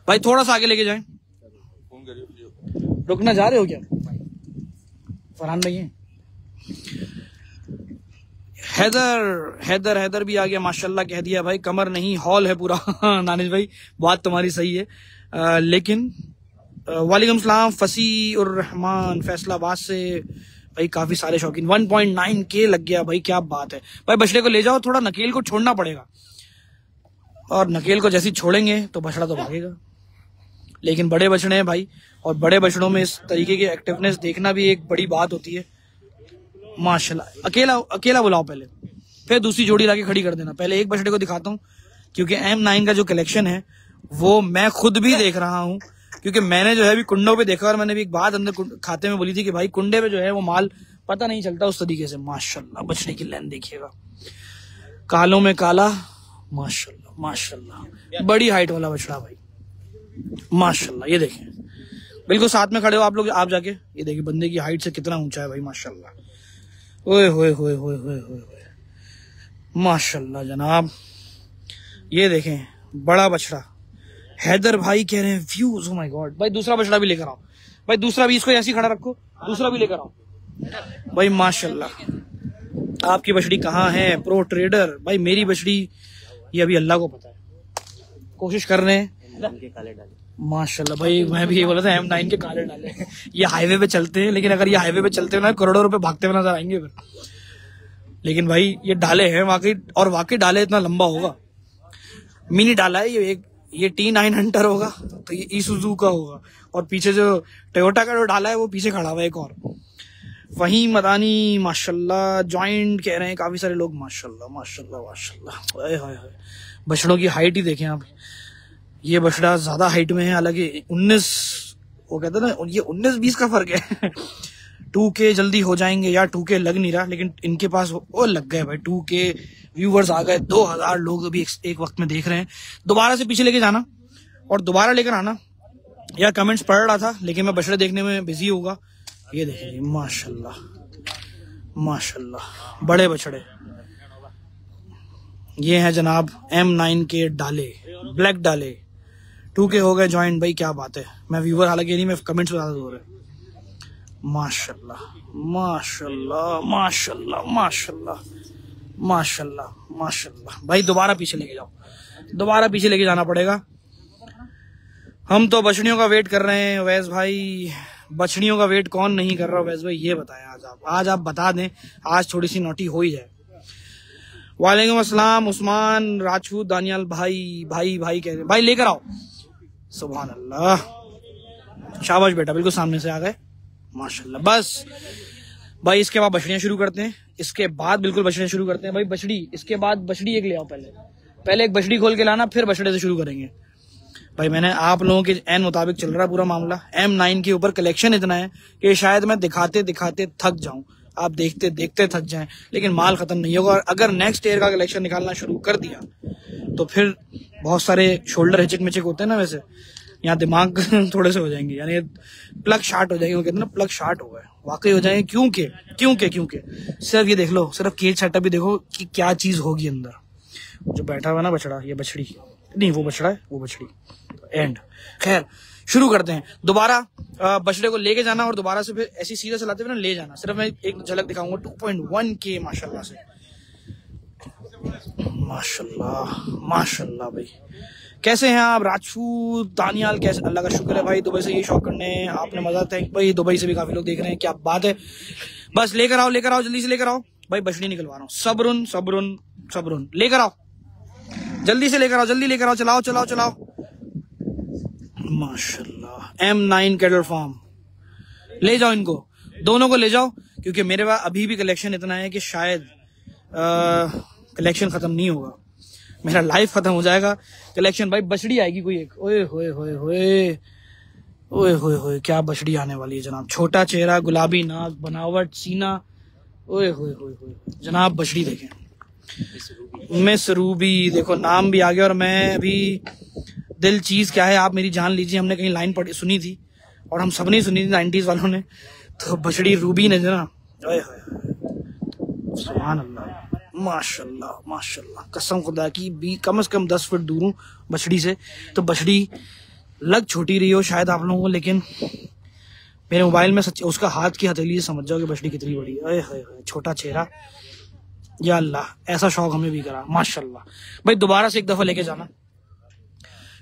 भाई थोड़ा सा आगे लेके जाएं। रुकना जा रहे हो क्या फरहान भाई? हैदर भी आ गया माशाल्लाह, कह दिया भाई कमर नहीं हॉल है पूरा। नानिश भाई बात तुम्हारी सही है, लेकिन वालेकुम सलाम फसी और रहमान फैसलाबाद से भाई काफी सारे शौकीन। 1.9K लग गया भाई, क्या बात है भाई। बछड़े को ले जाओ, थोड़ा नकेल को छोड़ना पड़ेगा, और नकेल को जैसे छोड़ेंगे तो बछड़ा तो भागेगा। लेकिन बड़े बछड़े हैं भाई, और बड़े बछड़ों में इस तरीके की एक्टिवनेस देखना भी एक बड़ी बात होती है माशाल्लाह। अकेला बुलाओ पहले, फिर दूसरी जोड़ी लाके खड़ी कर देना। पहले एक बछड़े को दिखाता हूँ, क्योंकि M9 का जो कलेक्शन है वो मैं खुद भी देख रहा हूँ, क्योंकि मैंने जो है अभी कुंडों पे देखा, और मैंने भी एक बात अंदर खाते में बोली थी कि भाई कुंडे पे जो है वो माल पता नहीं चलता उस तरीके से। माशाल्लाह बछड़े की लेंथ देखिएगा, कालों में काला, माशाल्लाह माशाल्लाह, बड़ी हाइट वाला बछड़ा भाई माशाल्लाह। ये देखें, बिल्कुल साथ में खड़े हो आप लोग, आप जाके ये देखिए बंदे की हाइट से कितना ऊंचा है भाई माशाल्लाह। ओए होए होए होए होए होए, माशाल्लाह जनाब। ये देखें बड़ा बछड़ा। हैदर भाई कह रहे हैं व्यूज, ओ माय गॉड। भाई दूसरा बछड़ा भी लेकर आओ भाई, दूसरा भी, इसको ऐसे ही खड़ा रखो, दूसरा भी लेकर आओ भाई माशाल्लाह। आपकी बछड़ी कहाँ है प्रो ट्रेडर भाई? मेरी बछड़ी ये अभी अल्लाह को पता है, कोशिश कर रहे हैं माशाल्लाह भाई। मैं भी ये बोला था M9 के काले डाले। ये हाईवे पे चलते हैं, लेकिन अगर ये हाईवे पे चलते हुए ना करोड़ों रुपए भागते हुए नजर आएंगे फिर। लेकिन भाई ये डाले हैं वाकई, और वाकई डाले इतना लंबा होगा। मिनी डाला है ये T9 हंटर होगा, तो ये ईसुजू का होगा, और पीछे जो टोयोटा का जो डाला है वो पीछे खड़ा हुआ है एक और। वहीं मदानी माशाल्लाह, जॉइंट कह रहे हैं काफी सारे लोग माशाल्लाह माशाल्लाह माशाल्लाह। बछड़ों की हाइट ही देखें आप, ये बछड़ा ज्यादा हाइट में है, हालांकि 19 वो कहते हैं ना, ये 19-20 का फर्क है। 2K जल्दी हो जाएंगे यार, 2K लग नहीं रहा, लेकिन इनके पास वो लग गए भाई। 2K व्यूवर्स आ गए, 2000 लोग अभी एक वक्त में देख रहे हैं। दोबारा से पीछे लेके जाना और दोबारा लेकर आना। यार कमेंट्स पढ़ रहा था, लेकिन मैं बछड़े देखने में बिजी होगा। ये देखिए माशाल्लाह माशाल्लाह, बड़े बछड़े। ये हैं जनाब M9 के डाले, ब्लैक डाले। 2K हो गए जॉइंट भाई, क्या बात है। मैं व्यूवर हालांकि नहीं, मैं कमेंट्स में ज्यादा हो रहे। माशाल्लाह माशाल्लाह माशाल्लाह माशाल्लाह माशाल्लाह माशाल्लाह। भाई दोबारा पीछे लेके जाओ, दोबारा पीछे लेके जाना पड़ेगा। हम तो बछड़ियों का वेट कर रहे हैं वैस भाई। बछड़ियों का वेट कौन नहीं कर रहा वैस भाई, ये बताएं आज आप बता दें, आज थोड़ी सी नोटी हो ही जाए। वालेकुम अस्सलाम उस्मान राजपूत दानियाल भाई भाई भाई कह रहे भाई लेकर आओ। सुभान अल्लाह, शाबाश बेटा, बिल्कुल सामने से आ गए माशाल्लाह। बस भाई इसके बाद बछड़ियां शुरू करते हैं, इसके बाद बिल्कुल बछड़ियां शुरू करते हैं भाई। बछड़ी इसके बाद बछड़ी एक ले आओ, पहले एक बछड़ी खोल के लाना, फिर बछड़े से शुरू करेंगे भाई। मैंने आप लोगों के एन मुताबिक चल रहा पूरा मामला। M9 के ऊपर कलेक्शन इतना है कि शायद मैं दिखाते दिखाते थक जाऊं, आप देखते देखते थक जाएं, लेकिन माल खत्म नहीं होगा। और अगर नेक्स्ट ईयर का कलेक्शन निकालना शुरू कर दिया तो फिर बहुत सारे शोल्डर हिचक मिचक होते हैं ना, वैसे यहाँ दिमाग थोड़े से हो जाएंगे, यानी प्लग शार्ट हो जाएंगे। वो कहते हैं ना प्लग शार्ट हो गए, वाकई हो जाएंगे। क्योंकि सिर्फ ये देख लो, सिर्फ केज सेटअप भी देखो कि क्या चीज होगी अंदर। जो बैठा हुआ ना बछड़ा, ये बछड़ी नहीं, वो बछड़ा है, वो बछड़ी एंड। खैर शुरू करते हैं। दोबारा बछड़े को लेके जाना और दोबारा से फिर ऐसी सीधा चलाते हुए ना ले जाना। सिर्फ मैं एक झलक दिखाऊंगा। 2.1K माशाल्लाह से। माशाल्लाह माशाल्लाह भाई। कैसे हैं आप राजपूत दानियाल? कैसे? अल्लाह का शुक्र है भाई, दुबई से ये शौक करने आपने मजा। थैंक भाई, दुबई से भी काफी लोग देख रहे हैं, क्या बात है। बस लेकर आओ जल्दी से लेकर आओ भाई, बछड़ी निकलवा रहा हूँ। सब्रुन सब्रुन सब्रुन, लेकर आओ जल्दी से, लेकर आओ जल्दी, लेकर आओ, चलाओ चलाओ चलाओ। माशाल्लाह M9 कैटल फार्म, ले जाओ इनको, दोनों को ले जाओ, क्योंकि मेरे पास अभी भी कलेक्शन इतना है कि शायद कलेक्शन खत्म नहीं होगा, मेरा लाइफ खत्म हो जाएगा। कलेक्शन भाई, बछड़ी आएगी कोई एक, ओए होए होए होए ओए होए होए, क्या बछड़ी आने वाली है जनाब। छोटा चेहरा, गुलाबी नाक, बनावट, सीना, ओए होए होए होए जनाब। बछड़ी देखें, मिस रूबी, देखो नाम भी आ गया। और मैं अभी दिल चीज क्या है आप मेरी जान लीजिए, हमने कहीं लाइन पढ़ी सुनी थी और हम सबने सुनी थी 90s वालों ने, तो बछड़ी रूबी ने जना, ओए होए सुभान अल्लाह, माशाल्लाह माशाल्लाह, कसम खुदा की भी कम से कम 10 फुट दूर हूँ बछड़ी से। तो बछड़ी लग छोटी रही हो शायद आप लोगों को, लेकिन मेरे मोबाइल में सच्ची उसका हाथ की हथेली से समझ जाओ कि बछड़ी कितनी बड़ी है। छोटा चेहरा, या अल्लाह, ऐसा शौक हमें भी करा माशाल्लाह भाई। दोबारा से एक दफा लेके जाना।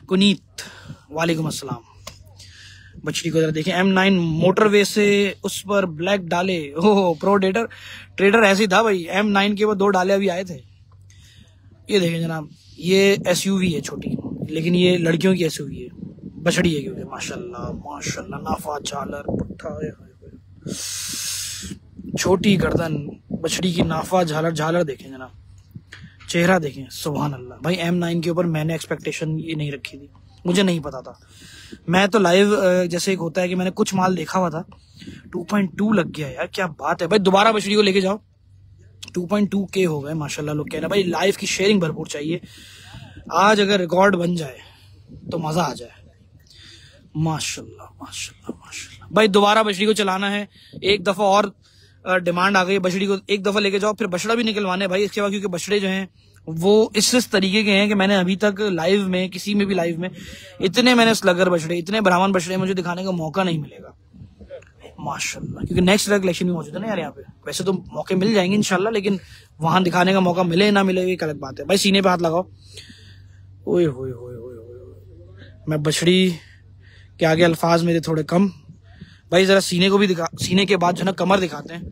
कुनीत, वालेकुम अस्सलाम। बछड़ी को जरा देखें, M9 मोटरवे से उस पर ब्लैक डाले, ओह प्रो ट्रेडर ऐसे ही था भाई। M9 के ऊपर 2 डाले अभी आए थे। ये देखें जनाब, ये SUV है छोटी, लेकिन ये लड़कियों की SUV है, बछड़ी है क्योंकि। माशाल्लाह माशाल्लाह, नाफा झालर पुट्ठा, छोटी गर्दन, बछड़ी की नाफा झालर देखें जनाब, चेहरा देखें, सुभान अल्लाह भाई। M9 के ऊपर मैंने एक्सपेक्टेशन ये नहीं रखी थी, मुझे नहीं पता था। मैं तो लाइव जैसे एक होता है कि मैंने कुछ माल देखा हुआ था, 2.2 लग गया यार, क्या बात है भाई। दोबारा बछड़ी को लेके जाओ, 2.2K हो गए माशाल्लाह। लोग कह रहे हैं भाई लाइव की शेयरिंग भरपूर चाहिए, आज अगर रिकॉर्ड बन जाए तो मजा आ जाए। माशाल्लाह माशाल्लाह माशाल्लाह भाई। दोबारा बछड़ी को चलाना है एक दफा और, डिमांड आ गई। बछड़ी को एक दफा लेके जाओ, फिर बछड़ा भी निकलवाने भाई इसके बाद, क्योंकि बछड़े जो हैं वो इस तरीके के हैं कि मैंने अभी तक लाइव में, किसी में भी लाइव में, इतने मैंने स्लगर बछड़े, इतने ब्राह्मण बछड़े मुझे दिखाने का मौका नहीं मिलेगा माशाल्लाह। क्योंकि नेक्स्ट कलेक्शन भी मौजूद है ना यार यहाँ पे। वैसे तो मौके मिल जाएंगे इंशाल्लाह, लेकिन वहां दिखाने का मौका मिले ना मिले ये अलग बात है भाई। सीने पे हाथ लगाओ, ओए होए होए होए। मैं बछड़ी के आगे अल्फाज मेरे थोड़े कम भाई, जरा सीने को भी दिखा, सीने के बाद जो ना कमर दिखाते हैं।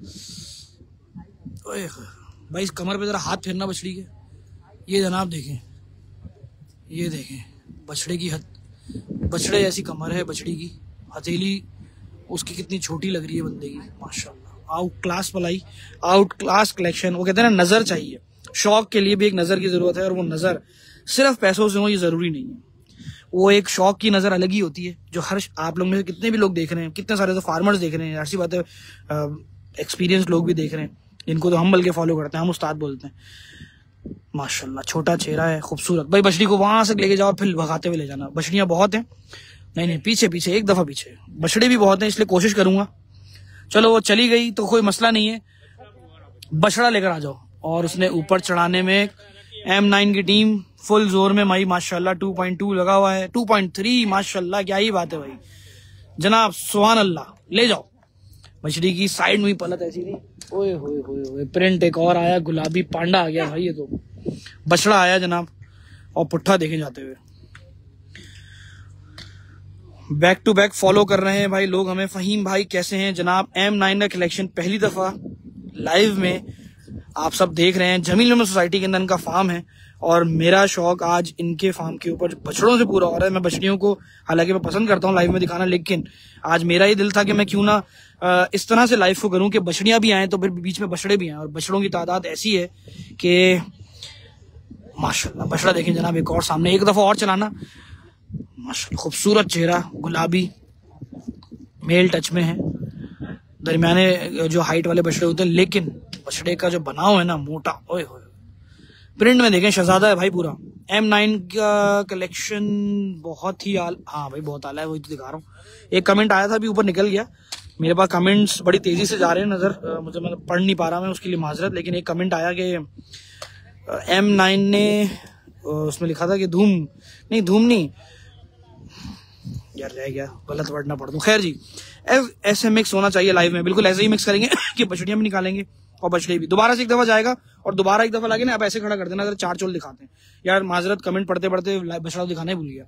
ओए भाई, इस कमर पे जरा हाथ फेरना बछड़ी के, ये जनाब देखें, ये देखें बछड़े की बछड़े जैसी कमर है बछड़ी की, हथेली उसकी कितनी छोटी लग रही है बंदे की माशाल्लाह। आउट क्लास पलाई, आउट क्लास कलेक्शन। वो कहते हैं ना, नजर चाहिए, शौक के लिए भी एक नजर की जरूरत है, और वो नजर सिर्फ पैसों से हो ये जरूरी नहीं है। वो एक शौक की नजर अलग ही होती है, जो हर आप लोग में से कितने भी लोग देख रहे हैं, कितने सारे तो फार्मर्स देख रहे हैं, ऐसी बात है, एक्सपीरियंस लोग भी देख रहे हैं, जिनको तो हम बल्कि फॉलो करते हैं, हम उस्ताद बोलते हैं। माशाल्लाह छोटा चेहरा है, खूबसूरत भाई। बछड़ी को वहां से लेके जाओ, फिर भगाते हुए ले जाना। बछड़ियां बहुत हैं, नहीं पीछे पीछे, एक दफा पीछे। बछड़े भी बहुत हैं, इसलिए कोशिश करूंगा। चलो वो चली गई तो कोई मसला नहीं है, बछड़ा लेकर आ जाओ। और उसने ऊपर चढ़ाने में M9 की टीम फुल जोर में भाई माशाल्लाह। 2.2 लगा हुआ है, 2.3 माशाल्लाह, क्या ही बात है भाई जनाब, सुभान अल्लाह। ले जाओ बछड़ी की साइड में ही पलट ऐसी थी, ओए होए होए होए। प्रिंट एक और आया, गुलाबी पांडा आ गया भाई, ये तो बछड़ा आया जनाब। और पुट्ठा देखे जाते हुए बैक टू बैक फॉलो कर रहे हैं भाई लोग हमें। फहीम भाई कैसे हैं जनाब? M9 का कलेक्शन पहली दफा लाइव में आप सब देख रहे हैं। जमील उम्मत सोसाइटी के अंदर इनका फार्म है, और मेरा शौक आज इनके फार्म के ऊपर बछड़ों से पूरा हो रहा है। मैं बछड़ियों को हालांकि मैं पसंद करता हूँ लाइव में दिखाना, लेकिन आज मेरा ही दिल था कि मैं क्यों ना इस तरह से लाइव को करूं कि बछड़ियां भी आए तो फिर बीच में बछड़े भी आए। और बछड़ों की तादाद ऐसी है कि माशाल्लाह। बछड़ा देखें जनाब, एक और सामने, एक दफा और चलाना माशाल्लाह। खूबसूरत चेहरा, गुलाबी, मेल टच में है, दरमियाने जो हाइट वाले बछड़े होते हैं, लेकिन बछड़े का जो बनाव है ना मोटा, ओए होए। प्रिंट में देखें शहजादा है भाई पूरा। M9 का कलेक्शन बहुत ही हाँ भाई बहुत आला है, वही तो दिखा रहा हूँ। एक कमेंट आया था अभी, ऊपर निकल गया मेरे पास। कमेंट्स बड़ी तेजी से जा रहे हैं नजर, मुझे मैं पढ़ नहीं पा रहा मैं, उसके लिए माजरत। लेकिन एक कमेंट आया कि M9 ने उसमें लिखा था कि धूम नहीं यार, रह गया, गलत वर्ड ना पढ़ दूं। खैर जी, ऐसे मिक्स होना चाहिए लाइव में, बिल्कुल ऐसे ही मिक्स करेंगे कि बछड़ियां भी निकालेंगे और बछड़े भी। दोबारा से एक दफा जाएगा और दोबारा एक दफा लगे ना, आप ऐसे खड़ा कर देना, अगर 4 चोल दिखाते हैं यार, माजरत कमेंट पढ़ते पढ़ते बछड़ा दिखाने भूल गया।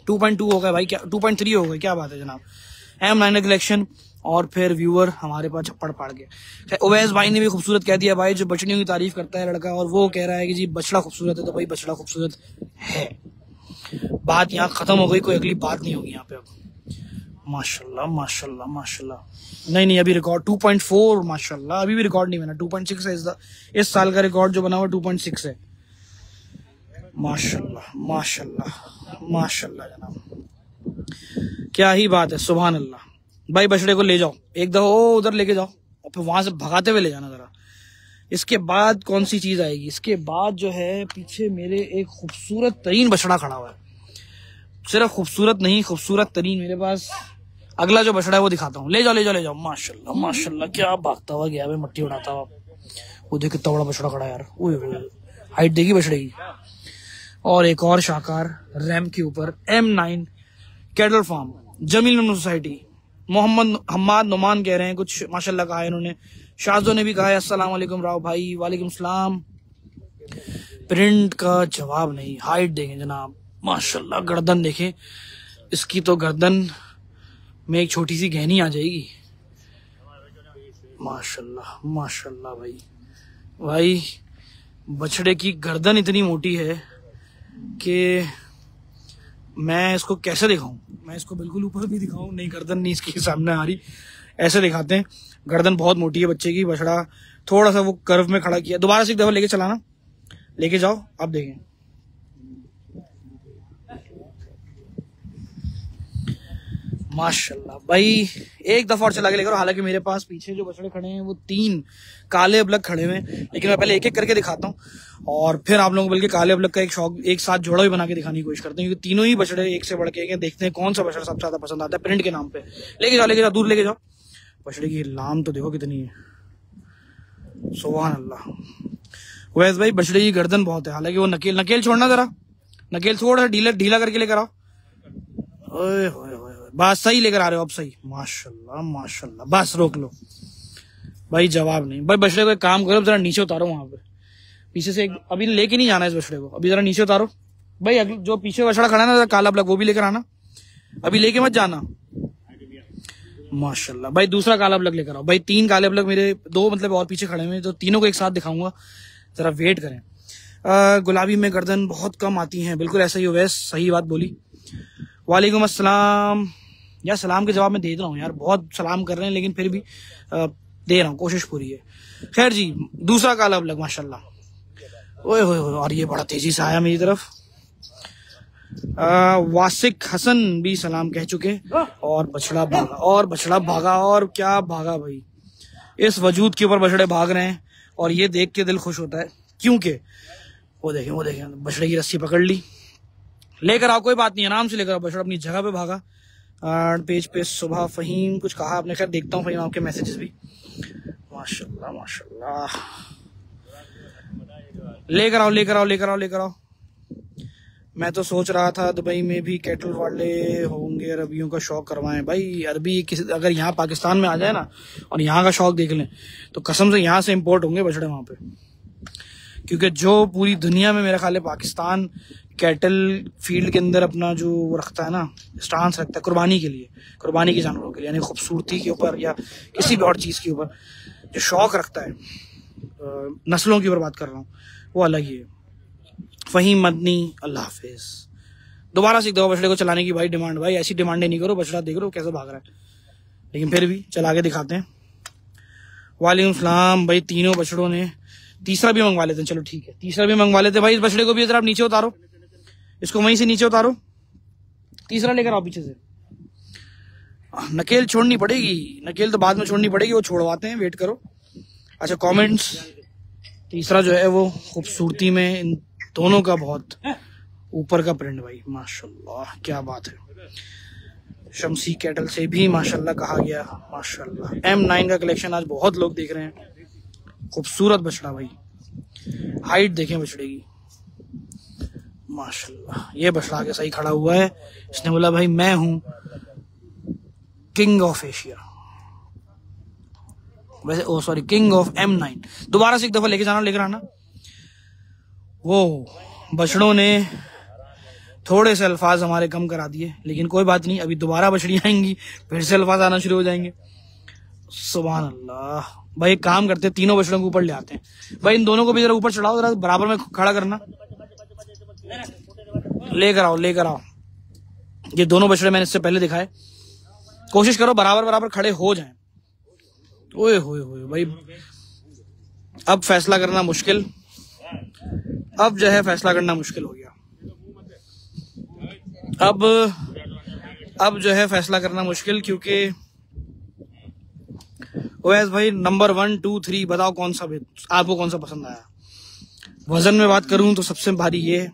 2.2 हो गया भाई, क्या 2.3 हो गया, क्या बात है जनाब। M9 कलेक्शन और फिर व्यूअर हमारे पास छप्पड़ पाड़ गए। उवैस भाई ने भी खूबसूरत कह दिया भाई, जो बछड़ियों की तारीफ करता है लड़का और वो कह रहा है कि जी बछड़ा खूबसूरत है, तो भाई बछड़ा खूबसूरत है। बात यहाँ खत्म हो गई, कोई अगली बात नहीं होगी यहाँ पे अब। माशाल्लाह माशाल्लाह माशाल्लाह। नहीं अभी रिकॉर्ड 2.4 माशाल्लाह, अभी भी रिकॉर्ड नहीं बना। 2.6 है इस साल का रिकॉर्ड जो बना हुआ 2.6 है। माशाल्लाह माशाल्लाह माशाल्लाह जनाब, क्या ही बात है, सुभान अल्लाह। भाई बछड़े को ले जाओ एक दफा, ओ उधर लेके जाओ और फिर वहां से भगाते हुए ले जाना जरा। इसके बाद कौन सी चीज आएगी? इसके बाद जो है पीछे मेरे एक खूबसूरत तरीन बछड़ा खड़ा हुआ है। सिर्फ खूबसूरत नहीं, खूबसूरत तरीन मेरे पास अगला जो बछड़ा है वो दिखाता हूँ। ले जाओ ले जाओ ले जाओ। माशाल्लाह माशाल्लाह, क्या भागता हुआ गया, मट्टी उड़ाता हुआ। वो देख कितना बड़ा बछड़ा खड़ा है यार, हाइट देखी बछड़े की। और एक और शाकार रैम के ऊपर M9 कैटल फार्म, जमील नमन सोसाइटी। मोहम्मद हम्माद नुमान कह रहे हैं कुछ, माशाल्लाह कहा है इन्होंने। शाहजो ने भी कहा है अस्सलाम वालेकुम राव भाई। वालेकुम सलाम। प्रिंट का जवाब नहीं। हाइट देखें जनाब, माशाल्लाह। गर्दन देखें इसकी, तो गर्दन में एक छोटी सी गहनी आ जाएगी। माशाल्लाह माशाल्लाह भाई। भाई बछड़े की गर्दन इतनी मोटी है कि मैं इसको कैसे दिखाऊं, मैं इसको बिल्कुल ऊपर भी दिखाऊं नहीं, गर्दन नहीं इसके सामने आ रही। ऐसे दिखाते हैं, गर्दन बहुत मोटी है बच्चे की। बछड़ा थोड़ा सा वो कर्व में खड़ा किया। दोबारा से एक दफा लेके चलाना, लेके जाओ, अब देखें। माशाल्लाह भाई, एक दफा और चला के लेकर। हालांकि मेरे पास पीछे जो बछड़े खड़े हैं वो 3 काले अबलग खड़े हुए हैं, लेकिन मैं पहले एक एक करके दिखाता हूँ और फिर आप लोगों को बल्कि काले अबलग का एक शौक एक साथ जोड़ा भी बना के दिखाने की कोशिश करते हैं, क्योंकि तीनों ही बछड़े एक से बढ़ के देखते हैं कौन सा बछड़ा सबसे ज्यादा पसंद आता है प्रिंट के नाम पे। लेके जाओ दूर लेके जाओ। बछड़े की लाम तो देखो कितनी है, सुभान अल्लाह। वैसे भाई बछड़े की गर्दन बहुत है। हालांकि वो नकेल छोड़ना जरा, नकेल थोड़ा ढीला करके लेकर आओ। ओए होए बस सही लेकर आ रहे हो अब, सही। माशाल्लाह माशाल्लाह, बस रोक लो भाई, जवाब नहीं। भाई बछड़े को एक काम करो, जरा नीचे उतारो वहां पे पीछे से। अभी लेके नहीं जाना है इस बछड़े को, अभी जरा नीचे उतारो भाई। जो पीछे बछड़ा खड़ा है ना काला ब्लैक, वो भी लेकर आना, अभी लेके मत जाना। माशाल्लाह भाई, दूसरा काला ब्लैक लेकर आओ भाई। 3 काले ब्लैक मेरे 2 मतलब और पीछे खड़े हुए, तो तीनों को एक साथ दिखाऊंगा, जरा वेट करें। गुलाबी में गर्दन बहुत कम आती है, बिल्कुल ऐसा ही हो। वैसे सही बात बोली। वालेकुम अस्सलाम। यार सलाम के जवाब में दे रहा हूँ यार, बहुत सलाम कर रहे हैं लेकिन फिर भी दे रहा हूँ, कोशिश पूरी है। खैर जी, दूसरा काला ब्लैक माशाल्लाह। ओए होए होए, और ये बड़ा तेजी से आया मेरी तरफ। वासिक हसन भी सलाम कह चुके। और बछड़ा भागा, और बछड़ा भागा, और क्या भागा भाई। इस वजूद के ऊपर बछड़े भाग रहे हैं और ये देख के दिल खुश होता है, क्योंकि वो देखें बछड़े की रस्सी पकड़ ली, लेकर आओ, कोई बात नहीं, आराम से लेकर आओ। बछड़ा अपनी जगह पे भागा। पेज पे सुबह फहीम कुछ कहा आपने, खैर देखता हूँ फहीम आपके मैसेजेस भी। माशाल्लाह माशाल्लाह, लेकर आओ लेकर आओ लेकर आओ लेकर आओ। मैं तो सोच रहा था दुबई में भी कैटल वाले होंगे, अरबियों का शौक करवाएं। भाई अरबी अगर यहाँ पाकिस्तान में आ जाए ना और यहाँ का शौक देख लें तो कसम से यहाँ से इम्पोर्ट होंगे बछड़े वहां पे, क्योंकि जो पूरी दुनिया में मेरा ख्याल है पाकिस्तान कैटल फील्ड के अंदर अपना जो वो रखता है ना, स्टांस रखता है कुर्बानी के लिए, कुर्बानी के जानवरों के लिए, यानी खूबसूरती के ऊपर या किसी भी और चीज के ऊपर जो शौक रखता है, नस्लों की ऊपर बात कर रहा हूँ, वो अलग ही है। फहीम मदनी, अल्लाह हाफिज। दोबारा से दो बछड़े को चलाने की भाई डिमांड, भाई ऐसी डिमांडें नहीं करो। बछड़ा देख लो कैसे भाग रहा है, लेकिन फिर भी चला के दिखाते हैं। वालेकुम सलाम भाई। तीनों बछड़ों ने तीसरा भी मंगवा लेते हैं, चलो ठीक है तीसरा भी मंगवा लेते हैं भाई। इस बछड़े को भी जरा आप नीचे उतारो, इसको वहीं से नीचे उतारो, तीसरा लेकर आओ पीछे से। नकेल छोड़नी पड़ेगी, नकेल तो बाद में छोड़नी पड़ेगी, वो छोड़वाते हैं, वेट करो। अच्छा कमेंट्स, तीसरा जो है वो खूबसूरती में इन दोनों का बहुत ऊपर का प्रिंट भाई, माशाल्लाह क्या बात है। शमसी कैटल से भी माशाल्लाह कहा गया, माशाल्लाह। M9 का कलेक्शन आज बहुत लोग देख रहे हैं। खूबसूरत बछड़ा भाई, हाइट देखें बछड़े की, माशाल्लाह। ये बछड़ा आगे सही खड़ा हुआ है, इसने बोला भाई मैं हूं किंग ऑफ एशिया। वैसे ओ सॉरी किंग ऑफ M9। दोबारा से एक दफा लेके जाना, लेकर आना। वो बछड़ों ने थोड़े से अल्फाज हमारे कम करा दिए, लेकिन कोई बात नहीं, अभी दोबारा बछड़ियां आएंगी, फिर से अल्फाज आना शुरू हो जाएंगे। सुभान अल्लाह। भाई एक काम करते, तीनों बछड़ों को ऊपर ले आते हैं। भाई इन दोनों को भी जरा ऊपर चढ़ाओ, जरा बराबर में खड़ा करना, लेकर आओ, लेकर आओ। ये दोनों बछड़े मैंने इससे पहले दिखाए, कोशिश करो बराबर बराबर खड़े हो जाएं। ओए होए होए भाई, अब फैसला करना मुश्किल, अब जो है फैसला करना मुश्किल हो गया। अब जो है फैसला करना मुश्किल, क्योंकि ओएस भाई नंबर 1 2 3 बताओ कौन सा आपको कौन सा पसंद आया। वजन में बात करूं तो सबसे भारी ये है,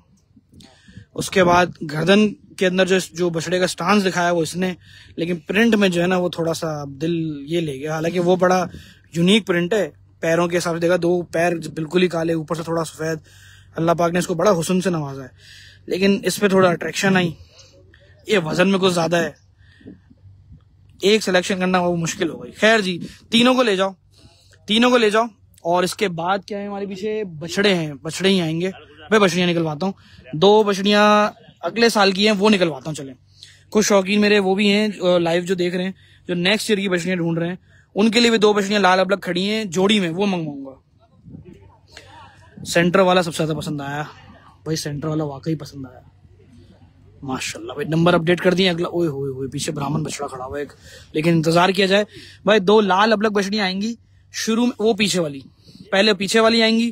उसके बाद गर्दन के अंदर जो बछड़े का स्टांस दिखाया वो इसने, लेकिन प्रिंट में जो है ना वो थोड़ा सा दिल ये ले गया। हालांकि वो बड़ा यूनिक प्रिंट है, पैरों के हिसाब से देखा, 2 पैर बिल्कुल ही काले, ऊपर से थोड़ा सफेद, अल्लाह पाक ने इसको बड़ा हुस्न से नवाजा है, लेकिन इस पे थोड़ा अट्रैक्शन आई। ये वजन में कुछ ज्यादा है, एक सिलेक्शन करना वो मुश्किल हो गई। खैर जी, तीनों को ले जाओ, तीनों को ले जाओ। और इसके बाद क्या है, हमारे पीछे बछड़े हैं, बछड़े ही आएंगे। मैं बछड़ियां निकलवाता हूँ, 2 बछड़ियां अगले साल की हैं, वो निकलवाता हूँ। चले, कुछ शौकीन मेरे वो भी हैं लाइव जो देख रहे हैं, जो नेक्स्ट ईयर की बछड़ियां ढूंढ रहे हैं, उनके लिए भी 2 बछड़ियां लाल अबलग खड़ी हैं जोड़ी में, वो मंगवाऊंगा। सेंटर वाला सबसे ज्यादा पसंद आया भाई, सेंटर वाला वाकई पसंद आया माशाल्लाह भाई। नंबर अपडेट कर दिए। अगला ओए होए होए, पीछे ब्राह्मण बछड़ा खड़ा हुआ है एक, लेकिन इंतजार किया जाए भाई। 2 लाल अबलग बछड़ियां आएंगी शुरू में, वो पीछे वाली, पहले पीछे वाली आएंगी,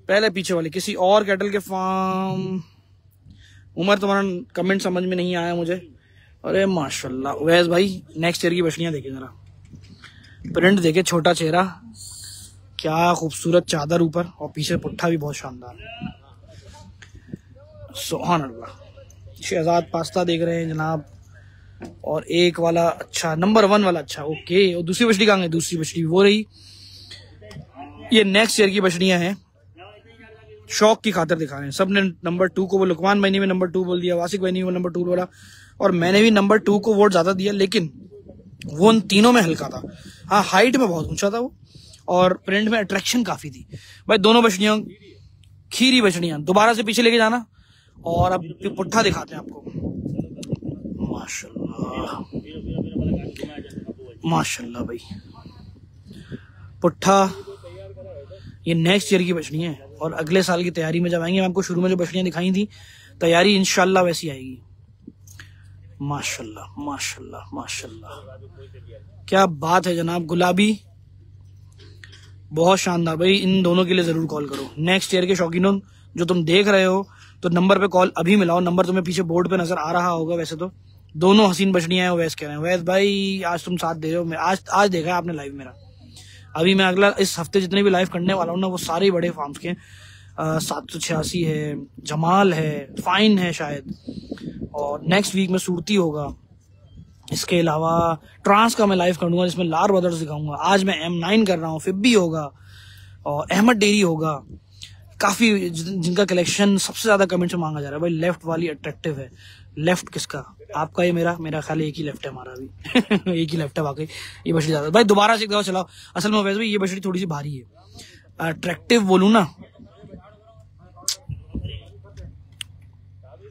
पहले पीछे वाली किसी और कैटल के फार्म। उमर तुम्हारा कमेंट समझ में नहीं आया मुझे। अरे माशाल्लाह उवैस भाई, नेक्स्ट ईयर की बछड़ियां देखे जरा, प्रिंट देखे, छोटा चेहरा, क्या खूबसूरत चादर ऊपर, और पीछे पुट्ठा भी बहुत शानदार। सुभान अल्लाह। शहजाद पास्ता देख रहे हैं जनाब, और एक वाला अच्छा, नंबर 1 वाला अच्छा, ओके। और दूसरी बछड़ी कहाँ गई? दूसरी बछड़ी वो रही। ये नेक्स्ट ईयर की बछड़ियां हैं, शौक की खातिर दिखा रहे हैं। सबने नंबर 2 को, वो लुकमान भाई ने भी नंबर 2 बोल दिया, वासिक भाई ने भी नंबर 2 बोला, और मैंने भी नंबर 2 को वोट ज्यादा दिया, लेकिन वो उन तीनों में हल्का था। हाँ, हाइट में बहुत ऊंचा था वो, और प्रिंट में अट्रैक्शन काफी थी भाई। दोनों बछड़ियां खीरी बछड़ियां। दोबारा से पीछे लेके जाना, और अब पुट्ठा दिखाते हैं आपको। माशाल्लाह माशाल्लाह भाई, पुट्ठा। ये नेक्स्ट ईयर की बछड़ियां हैं, और अगले साल की तैयारी में जब आएंगे, मैं आपको शुरू में जो बछड़ियां दिखाई थी, तैयारी इंशाल्लाह वैसी आएगी। माशाल्लाह माशाल्लाह माशाल्लाह, क्या बात है जनाब। गुलाबी बहुत शानदार भाई, इन दोनों के लिए जरूर कॉल करो। नेक्स्ट ईयर के शौकीनों जो तुम देख रहे हो, तो नंबर पे कॉल अभी मिलाओ। नंबर तुम्हें पीछे बोर्ड पे नजर आ रहा होगा। वैसे तो दोनों हसीन बछड़ियां हैं। वैस कह रहे हैं, वैस भाई आज तुम साथ दे रहे हो, आज देखा है आपने लाइव मेरा। अभी मैं अगला इस हफ्ते जितने भी लाइव करने वाला हूँ ना, वो सारे बड़े फार्म्स के 786 है, जमाल है, फाइन है शायद, और नेक्स्ट वीक में सूरती होगा। इसके अलावा ट्रांस का मैं लाइव करूंगा, जिसमें लार ब्रदर्स दिखाऊंगा। आज मैं M9 कर रहा हूँ, फिब्बी होगा, और अहमद डेरी होगा। काफी जिनका कलेक्शन सबसे ज्यादा कमेंट में मांगा जा रहा है भाई। लेफ्ट वाली अट्रैक्टिव है। लेफ्ट किसका? आपका? ये मेरा ख्याल एक ही लेफ्ट है हमारा भी। एक ही लेफ्ट है वाकई। ये बछड़ी ज्यादा भाई, दोबारा से एक दफा चलाओ। असल में वैसे भाई ये बछड़ी थोड़ी सी भारी है, अट्रैक्टिव बोलूं ना,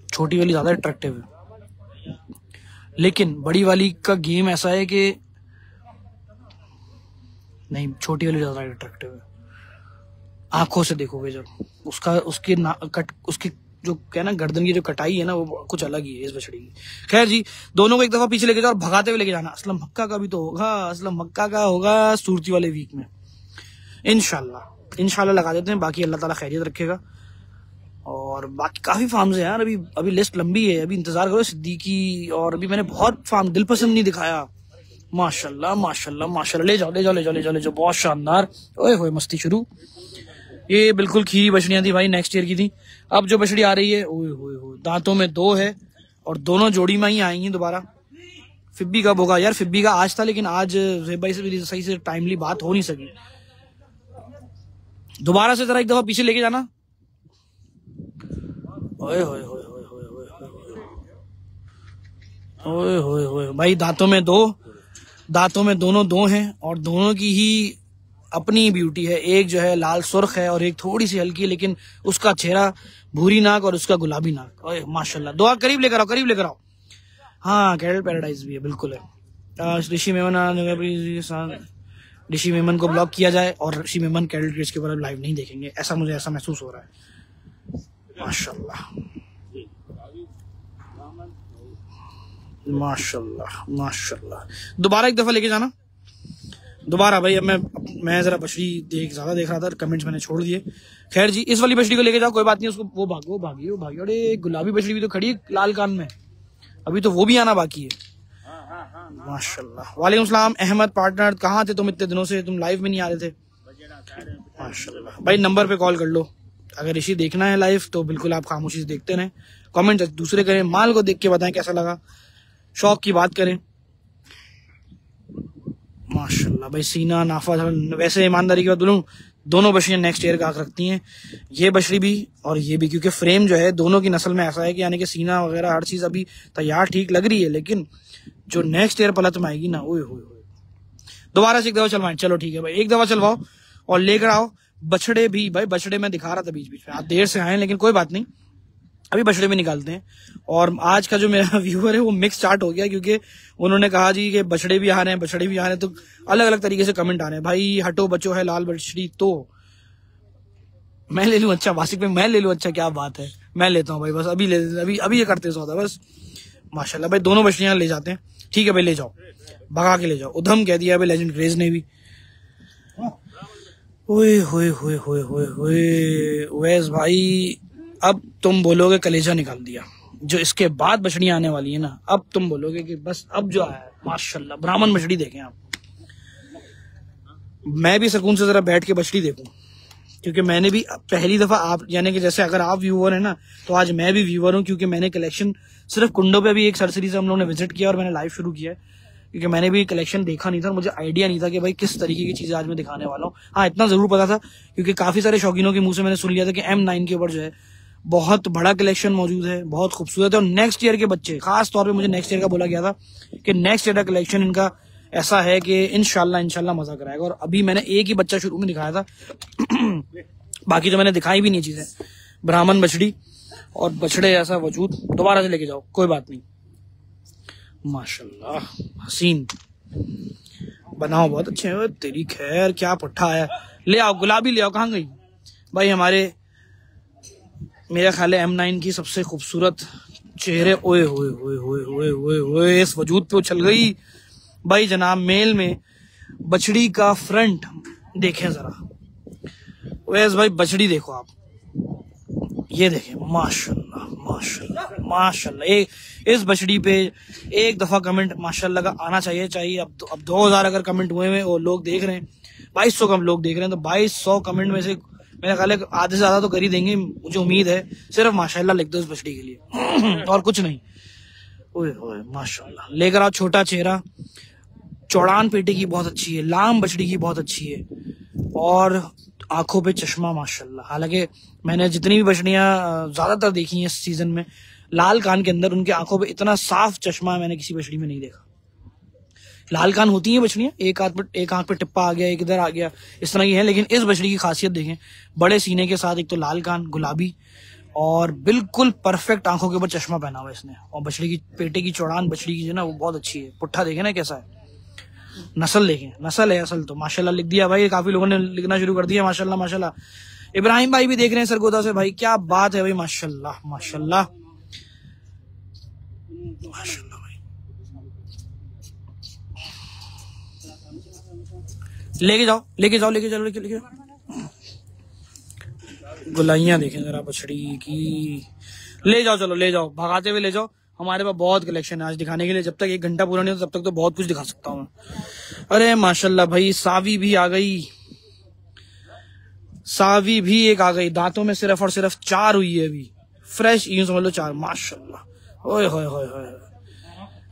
छोटी वाली ज्यादा अट्रैक्टिव है, लेकिन बड़ी वाली का गेम ऐसा है कि नहीं, छोटी वाली ज्यादा अट्रैक्टिव है। आंखों से देखोगे जब उसकी जो क्या ना, गर्दन की जो कटाई है ना, वो कुछ अलग ही है इस बछड़ी की। खैर जी, दोनों को एक दफा पीछे लेके जाओ और भगाते हुए लेके जाना। असलम मक्का का भी तो होगा, असलम मक्का का होगा सूरती वाले वीक में इंशाल्लाह लगा देते हैं। बाकी अल्लाह ताला खैरियत रखेगा। और बाकी काफी फार्म्स हैं यार, अभी लिस्ट लंबी है, अभी इंतजार करो सिद्दीकी। और अभी मैंने बहुत फार्म दिल पसंद नहीं दिखाया। माशाल्लाह माशाल्लाह माशाल्लाह, ले जाओ ले जाओ ले जाओ ले जाओ ले जाओ, बहुत शानदार। ओए होए, मस्ती शुरू। ये बिल्कुल खीरी बछड़ियां थी भाई, नेक्स्ट ईयर की थी। अब जो बछड़ी आ रही है, ओए होए होए, दांतों में 2 है, और दोनों जोड़ी में ही आएंगी दोबारा। फिब्बी कब होगा यार? फिब्बी का आज था, लेकिन आज भाई से भी सही से टाइमली बात हो नहीं सकी। दोबारा से जरा एक दफा पीछे लेके जाना। ओए होए होए होए होए ओए होए होए भाई, दांतों में 2, दांतों में दोनों 2 हैं, और दोनों की ही अपनी ब्यूटी है। एक जो है लाल सुर्ख है और एक थोड़ी सी हल्की, लेकिन उसका चेहरा भूरी नाक और उसका गुलाबी नाक। ओए माशाल्लाह, दुआ करीब लेकर आओ, करीब लेकर आओ। हाँ, कैरल पैराडाइज भी है, बिल्कुल है। ऋषि मेमन, ऋषि मेमन को ब्लॉक किया जाए और ऋषि मेमन कैरल ग्रेस के ऊपर लाइव नहीं देखेंगे, ऐसा मुझे ऐसा महसूस हो रहा है। माशाल्लाह माशाल्लाह माशाल्लाह। दोबारा एक दफा लेके जाना दोबारा भाई। अब मैं जरा बछड़ी ज्यादा देख रहा था, कमेंट्स मैंने छोड़ दिए। खैर जी, इस वाली बछड़ी को लेके जाओ, कोई बात नहीं। उसको वो भागी। अरे गुलाबी बछड़ी भी तो खड़ी है लाल कान में, अभी तो वो भी आना बाकी है। माशाल्लाह। वालेकुम सलाम अहमद पार्टनर, कहाँ थे तुम इतने दिनों से? तुम लाइव में नहीं आ रहे थे। माशाल्लाह भाई, नंबर पे कॉल कर लो। अगर ऋषि देखना है लाइव तो बिल्कुल आप खामोशी से देखते रहें, कमेंट दूसरे करें, माल को देख के बताएं कैसा लगा, शौक की बात करें। माशाल्लाह भाई, सीना नाफा। वैसे ईमानदारी की बात बोलूं, दोनों बछड़ियां नेक्स्ट ईयर का आंख रखती हैं, ये बछड़ी भी और ये भी, क्योंकि फ्रेम जो है दोनों की नस्ल में ऐसा है कि यानी कि सीना वगैरह हर चीज अभी तैयार ठीक लग रही है, लेकिन जो नेक्स्ट ईयर पलत में आएगी ना, ओए होए। दोबारा से एक दफा चलवाएं, चलो ठीक है भाई, एक दफा चलवाओ और लेकर आओ बछड़े भी। भाई बछड़े मैं दिखा रहा था बीच बीच में, आप देर से आए, लेकिन कोई बात नहीं, अभी बछड़े भी निकालते हैं। और आज का जो मेरा व्यूअर है वो मिक्स स्टार्ट हो गया, क्योंकि उन्होंने कहा जी कि बछड़े भी आ रहे हैं, बछड़े भी आ रहे हैं, तो अलग अलग तरीके से कमेंट आ रहे हैं। भाई हटो बचो है लाल बछड़ी, तो मैं ले लूं? अच्छा वासिक में मैं ले लूं? अच्छा क्या बात है, मैं लेता हूँ भाई, बस अभी ये करते सौदा बस। माशाल्लाह भाई, दोनों बछड़ियां ले जाते हैं। ठीक है भाई, ले जाओ, भगा के ले जाओ। उधम कह दिया भाई लेजेंड क्रेज ने भी। ओए होए होए होए होए होए ओवैस भाई, अब तुम बोलोगे कलेजा निकाल दिया। जो इसके बाद बछड़ियां आने वाली है ना, अब तुम बोलोगे कि बस अब जो आया माशाल्लाह ब्राह्मण बछड़ी देखें आप। मैं भी सुकून से जरा बैठ के बछड़ी देखूं, क्योंकि मैंने भी पहली दफा, आप यानी कि जैसे अगर आप व्यूअर है ना, तो आज मैं भी व्यूअर हूं, क्योंकि मैंने कलेक्शन सिर्फ कुंडों पे भी एक सरसरी से हम लोगों ने विजिट किया और मैंने लाइव शुरू किया है, क्योंकि मैंने भी कलेक्शन देखा नहीं था, मुझे आइडिया नहीं था कि भाई किस तरीके की चीजें आज मैं दिखाने वाला हूँ। हाँ, इतना जरूर पता था, क्योंकि काफी सारे शौकीनों के मुंह से मैंने सुन लिया था कि M9 के ऊपर जो है बहुत बड़ा कलेक्शन मौजूद है, बहुत खूबसूरत है। और नेक्स्ट ईयर के बच्चे, खास तौर पे मुझे नेक्स्ट ईयर का बोला गया था कि नेक्स्ट ईयर का कलेक्शन इनका ऐसा है कि इंशाल्लाह मजा कराएगा। और अभी मैंने एक ही बच्चा शुरू में दिखाया था बाकी तो मैंने दिखाई भी नहीं चीजें। ब्राह्मण बछड़ी और बछड़े ऐसा वजूद, दोबारा से लेके जाओ, कोई बात नहीं। माशाल्लाह हसीन बनाओ, बहुत अच्छे हैं। तेरी खैर क्या पुट्ठा है, ले आओ गुलाबी ले आओ। कहाँ गई भाई हमारे, मेरा ख्याल है M9 की सबसे खूबसूरत चेहरे। ओए होए होए होए होए होए होए, इस वजूद पे उछल गई भाई। जनाब मेल में बछड़ी का फ्रंट देखें जरा, वैस भाई बछड़ी देखो आप, ये देखें माशाल्लाह माशाल्लाह माशाल्लाह। इस बछड़ी पे एक दफा कमेंट माशाल्लाह का आना चाहिए। अब 2000 अगर कमेंट हुए हैं और लोग देख रहे हैं, 2200 कम लोग देख रहे हैं, तो 2200 कमेंट में से मेरा ख्याल है आधे से ज्यादा तो कर ही देंगे, मुझे उम्मीद है। सिर्फ माशाल्लाह लिख दो इस बछड़ी के लिए और कुछ नहीं। ओए ओए माशाल्लाह, लेकर आओ छोटा चेहरा, चौड़ान पेटे की बहुत अच्छी है, लाम बछड़ी की बहुत अच्छी है, और आंखों पे चश्मा माशाल्लाह। हालांकि मैंने जितनी भी बछड़ियां ज्यादातर देखी हैं इस सीजन में, लाल कान के अंदर उनके आंखों पे इतना साफ चश्मा मैंने किसी बछड़ी में नहीं देखा। लाल कान होती हैं बछड़ियां, एक आंख पे टिप्पा आ गया, एक इधर आ गया, इस तरह की है, लेकिन इस बछड़ी की खासियत देखें, बड़े सीने के साथ एक तो लाल कान गुलाबी और बिल्कुल परफेक्ट आंखों के ऊपर चश्मा पहना हुआ इसने। और बछड़ी की पेटे की चौड़ान बछड़ी की जो ना वो बहुत अच्छी है। पुट्ठा देखें ना कैसा है, नस्ल देखें, नस्ल है असल तो। माशाल्लाह लिख दिया भाई, काफी लोगों ने लिखना शुरू कर दिया माशाल्लाह माशाल्लाह। इब्राहिम भाई भी देख रहे हैं सरगोदा से, भाई क्या बात है भाई, माशाल्लाह माशाल्लाह माशाल्लाह भाई। लेके जाओ। गुलाइयां देखें जरा बछड़ी की, ले जाओ, चलो ले जाओ, भगाते हुए ले जाओ। हमारे पास बहुत कलेक्शन है आज दिखाने के लिए, जब तक 1 घंटा पूरा नहीं होता तब तक तो बहुत कुछ दिखा सकता हूँ। अरे माशाल्लाह भाई, सावी भी आ गई, सावी भी एक आ गई, दांतों में सिर्फ और सिर्फ 4 हुई है अभी, फ्रेश यूं समझ लो 4 माशाल्लाह। ओए होए होए होए,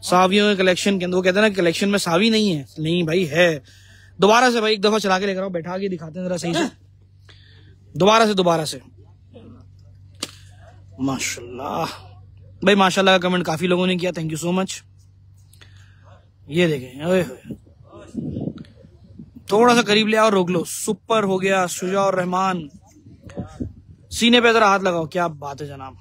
सावियों के कलेक्शन के अंदर वो कहते हैं ना कलेक्शन में सावी नहीं है, नहीं भाई है। दोबारा से भाई एक दफा चला के लेकर आओ, बैठा के दिखाते हैं जरा सही से, दोबारा से माशाल्लाह भाई। माशाल्लाह का कमेंट काफी लोगों ने किया, थैंक यू सो मच। ये देखें, ओए थोड़ा सा करीब ले आओ, रोक लो। सुपर हो गया शुजा और रहमान। सीने पे जरा हाथ लगाओ। क्या बात है जनाब।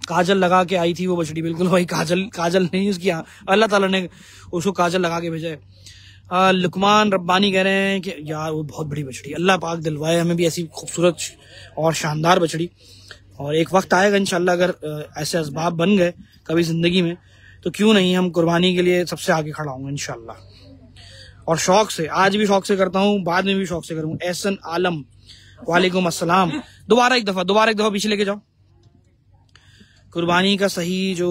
काजल लगा के आई थी वो बछड़ी, बिल्कुल भाई काजल नहीं उसकी, अल्लाह ताला ने उसको काजल लगा के भेजा है। लुकमान रब्बानी कह रहे हैं कि यार वो बहुत बड़ी बछड़ी, अल्लाह पाक दिलवाए हमें भी ऐसी खूबसूरत और शानदार बछड़ी। और एक वक्त आएगा इंशाल्लाह, अगर ऐसे असबाब बन गए कभी जिंदगी में तो क्यों नहीं हम कुर्बानी के लिए सबसे आगे खड़ा हूँ इंशाल्लाह। और शौक से, आज भी शौक से करता हूँ, बाद में भी शौक से करूँ। एहसन आलम वालेकुम अस्सलाम। दोबारा एक दफा पीछे लेके जाओ। कुर्बानी का सही जो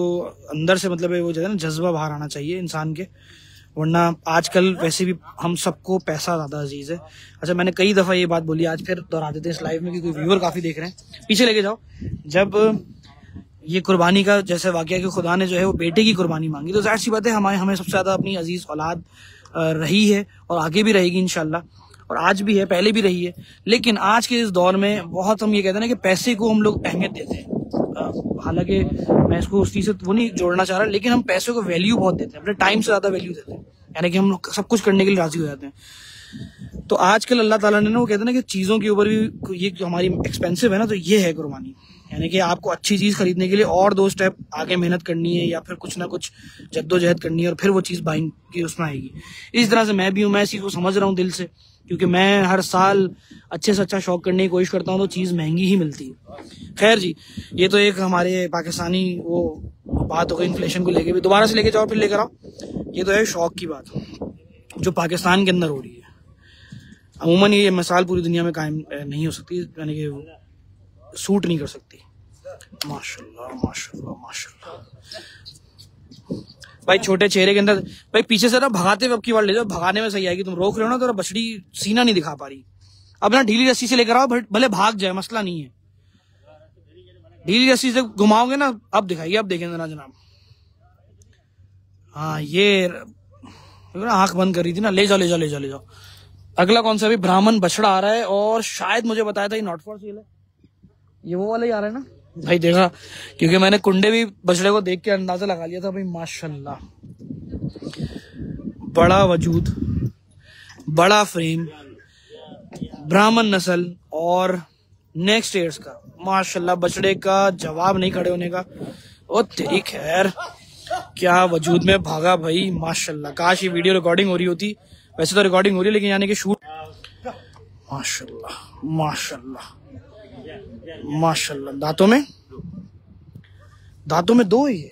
अंदर से मतलब है वो जो है ना जज्बा बाहर आना चाहिए इंसान के, वरना आजकल वैसे भी हम सबको पैसा ज्यादा अजीज है। अच्छा मैंने कई दफा ये बात बोली, आज फिर दोहरा देते हैं इस लाइव में क्योंकि व्यूअर काफी देख रहे हैं। पीछे लेके जाओ। जब ये कुर्बानी का जैसे वाकया कि खुदा ने जो है वो बेटे की कुर्बानी मांगी, तो जाहिर सी बात है हमें सबसे ज्यादा अपनी अजीज औलाद रही है और आगे भी रहेगी इंशाल्लाह, और आज भी है, पहले भी रही है। लेकिन आज के इस दौर में बहुत हम ये कहते हैं ना कि पैसे को हम लोग अहमियत देते हैं। हालांकि मैं इसको उस चीज से वो नहीं जोड़ना चाह रहा, लेकिन हम पैसे को वैल्यू बहुत देते हैं, अपने टाइम से ज्यादा वैल्यू देते हैं, यानी कि हम लोग सब कुछ करने के लिए राजी हो जाते हैं। तो आजकल अल्लाह ताला ने ना वो कहते हैं ना कि चीजों के ऊपर भी ये जो हमारी एक्सपेंसिव है ना, तो ये है कुर्बानी। यानी कि आपको अच्छी चीज खरीदने के लिए और 2 स्टेप आगे मेहनत करनी है या फिर कुछ ना कुछ जद्दोजहद करनी है और फिर वो चीज बाइंग की उसमें आएगी। इस तरह से मैं भी हूँ, मैं इसी को समझ रहा हूँ दिल से, क्योंकि मैं हर साल अच्छे से अच्छा शौक करने की कोशिश करता हूँ तो चीज महंगी ही मिलती है। खैर जी, ये तो एक हमारे पाकिस्तानी वो बात हो गई इन्फ्लेशन को लेके भी। दोबारा से लेके जाओ, फिर लेकर आओ। ये तो है शौक की बात जो पाकिस्तान के अंदर हो रही है। अमूमन ये मिसाल पूरी दुनिया में कायम नहीं हो सकती, यानी कि सूट नहीं कर सकती। माशाल्लाह माशाल्लाह माशाल्लाह। भाई छोटे चेहरे के अंदर, भाई पीछे से ना भगाते वक्त की बार ले जाओ, भगाने में सही आएगी। तुम रोक रहे हो ना तो बछड़ी सीना नहीं दिखा पा रही। अब ना ढीली रस्सी से लेकर आओ, भले भाग जाए, मसला नहीं है। ढीली रस्सी से घुमाओगे ना, अब दिखाइए, अब देखेंगे ना जनाब। हाँ ये आंख बंद करी थी ना। ले जाओ ले जाओ ले जाओ ले जाओ। अगला कौन सा भी ब्राह्मण बछड़ा आ रहा है, और शायद मुझे बताया था ये नॉट फॉर सेल है, ये वो वाला ही आ रहा है ना भाई। देखा, क्योंकि मैंने कुंडे भी बछड़े को देख के अंदाजा लगा लिया था भाई। माशाल्लाह, बड़ा वजूद, बड़ा फ्रेम, ब्राह्मण नस्ल और नेक्स्ट ईयर्स का। माशाल्लाह, बछड़े का जवाब नहीं खड़े होने का। ओ तेरी खैर, क्या वजूद में भागा भाई। माशाल्लाह, काश ये वीडियो रिकॉर्डिंग हो रही होती। वैसे तो रिकॉर्डिंग हो रही है, लेकिन यानी कि शूट। माशाल्लाह माशाल्लाह माशाल्लाह। दांतों में 2 ही है।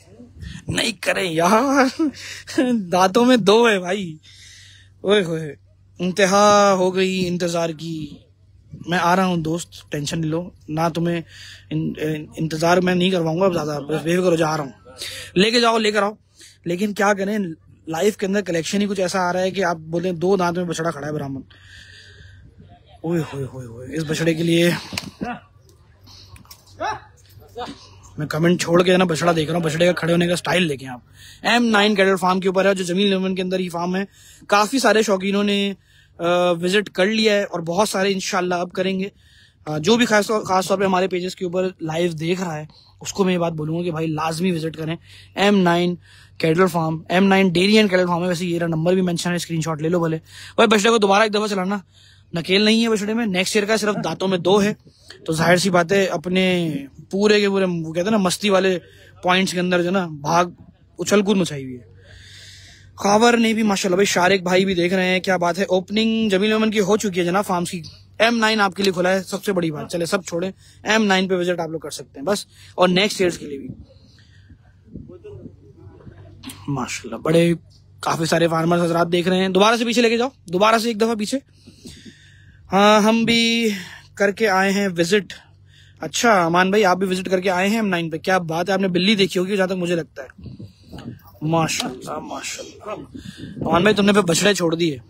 नहीं करें यार, दांतों में 2 है भाई। ओए होए, इंतहा हो गई इंतजार की। मैं आ रहा हूँ दोस्त, टेंशन नहीं लो ना, तुम्हें इंतजार मैं नहीं करवाऊंगा अब ज्यादा, बेफिक्र हो जा रहा हूँ। लेके जाओ, लेकर आओ। लेकिन क्या करें, लाइफ के अंदर कलेक्शन ही कुछ ऐसा आ रहा है कि आप बोले 2 दांत में बछड़ा खड़ा है ब्राह्मण। ओए होए होए होए, इस बछड़े के लिए मैं कमेंट छोड़ के ना बछड़ा देख रहा हूँ। बछड़े का खड़े होने का स्टाइल देखें आप। M9 कैटल फार्म के ऊपर है, जो जमील लेमन के अंदर ही फार्म है। काफी सारे शौकीनों ने विजिट कर लिया है और बहुत सारे इंशाल्लाह अब करेंगे। जो भी खास तौर पे हमारे पेजेस के ऊपर लाइव देख रहा है उसको मैं ये बात बोलूंगा कि भाई लाजमी विजिट करें M9 cattle farm, M9 dairy and cattle farm है। वैसे ये नंबर भी मेंशन है, स्क्रीनशॉट ले लो भले। भाई बछड़े को दोबारा एक दफा चलाना, नकेल नहीं है बछड़े में। नेक्स्ट ईयर का सिर्फ दांतों में 2 है, तो जाहिर सी बात है अपने पूरे के पूरे वो कहते हैं ना मस्ती वाले पॉइंट्स के अंदर जो ना भाग उछल कूद मचाई हुई है। खावर ने भी माशाल्लाह, भाई शारिक भाई भी देख रहे हैं, क्या बात है। ओपनिंग जमील मेमन की हो चुकी है जनाब फार्म्स की। M9 आपके लिए खुला है, सबसे बड़ी बात। चले सब छोड़े, M9 पे विजिट आप लोग कर सकते हैं बस, और नेक्स्ट ईयर्स के लिए भी। माशाल्लाह, बड़े काफी सारे फार्मर्स हजरात देख रहे हैं। दोबारा से पीछे लेके जाओ, दोबारा से एक दफा पीछे। हाँ, हम भी करके आए हैं विजिट। अच्छा अमान भाई, आप भी विजिट करके आए हैं M9 पे, क्या बात है। आपने बिल्ली देखी होगी जहां तक मुझे लगता है। माशाल्लाह माशाल्लाह। अमान भाई, तुमने पे बछड़े छोड़ दिए।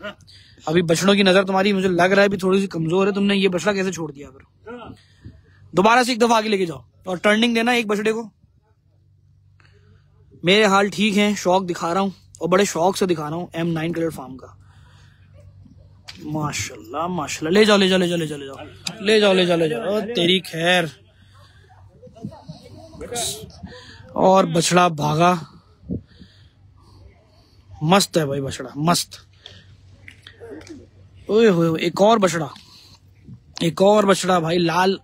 अभी बछड़ों की नजर तुम्हारी मुझे लग रहा है भी थोड़ी सी कमजोर है। तुमने ये बछड़ा कैसे छोड़ दिया फिर? दोबारा से एक दफा आगे लेके जाओ और टर्निंग देना एक बछड़े को। मेरे हाल ठीक है, शौक दिखा रहा हूँ और बड़े शौक से दिखा रहा हूँ M9 कैटल फार्म का। माशाल्लाह माशाल्लाह। ले जाओ ले जाओ ले जाओ ले जाओ ले जाओ ले जाओ ले जाओ ले जाओ। तेरी खैर। और बछड़ा भागा, मस्त है भाई बछड़ा, मस्त। ओए होए, एक और बछड़ा, एक और बछड़ा भाई, लाल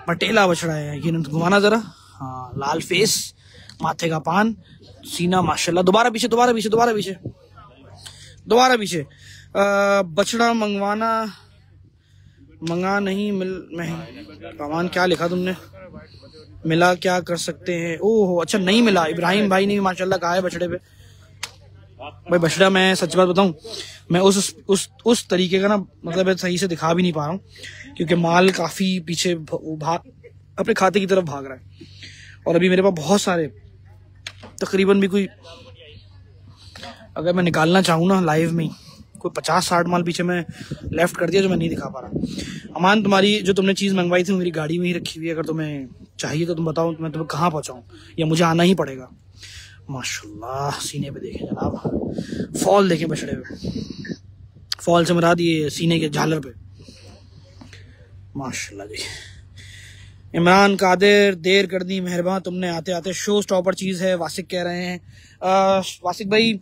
पटेला बछड़ा है ये। घुमाना जरा। हाँ, लाल फेस, माथे का पान, सीना माशाल्लाह। दोबारा पीछे, दोबारा पीछे, दोबारा पीछे, दोबारा पीछे। बछड़ा मंगा नहीं पामान, क्या लिखा तुमने? मिला क्या कर सकते हैं? ओहो अच्छा, नहीं मिला। इब्राहिम भाई ने भी माशाल्लाह कहा है बछड़े पे। भाई बछड़ा, मैं सच बात बताऊं, मैं उस तरीके का ना, मतलब सही से दिखा भी नहीं पा रहा हूँ, क्योंकि माल काफी पीछे अपने खाते की तरफ भाग रहा है। और अभी मेरे पास बहुत सारे, तकरीबन भी कोई, अगर मैं निकालना चाहूँ ना लाइव में, कोई 50-60 माल पीछे मैं लेफ्ट कर दिया जो मैं नहीं दिखा पा रहा। अमान, तुम्हारी जो तुमने चीज मंगवाई थी मेरी गाड़ी में ही रखी हुई है, अगर तुम्हें चाहिए तो तुम बताओ, मैं तुम्हें कहाँ पहुंचाऊं, या मुझे आना ही पड़ेगा। माशाल्लाह, सीने पे देखें जनाब, फॉल देखें बछड़े पे, फॉल से मरा दिए सीने के झालर पे, माशाल्लाह जी। इमरान कादिर, देर कर दी मेहरबान तुमने आते आते। शो स्टॉपर चीज है, वासिक कह रहे हैं। वासिक भाई,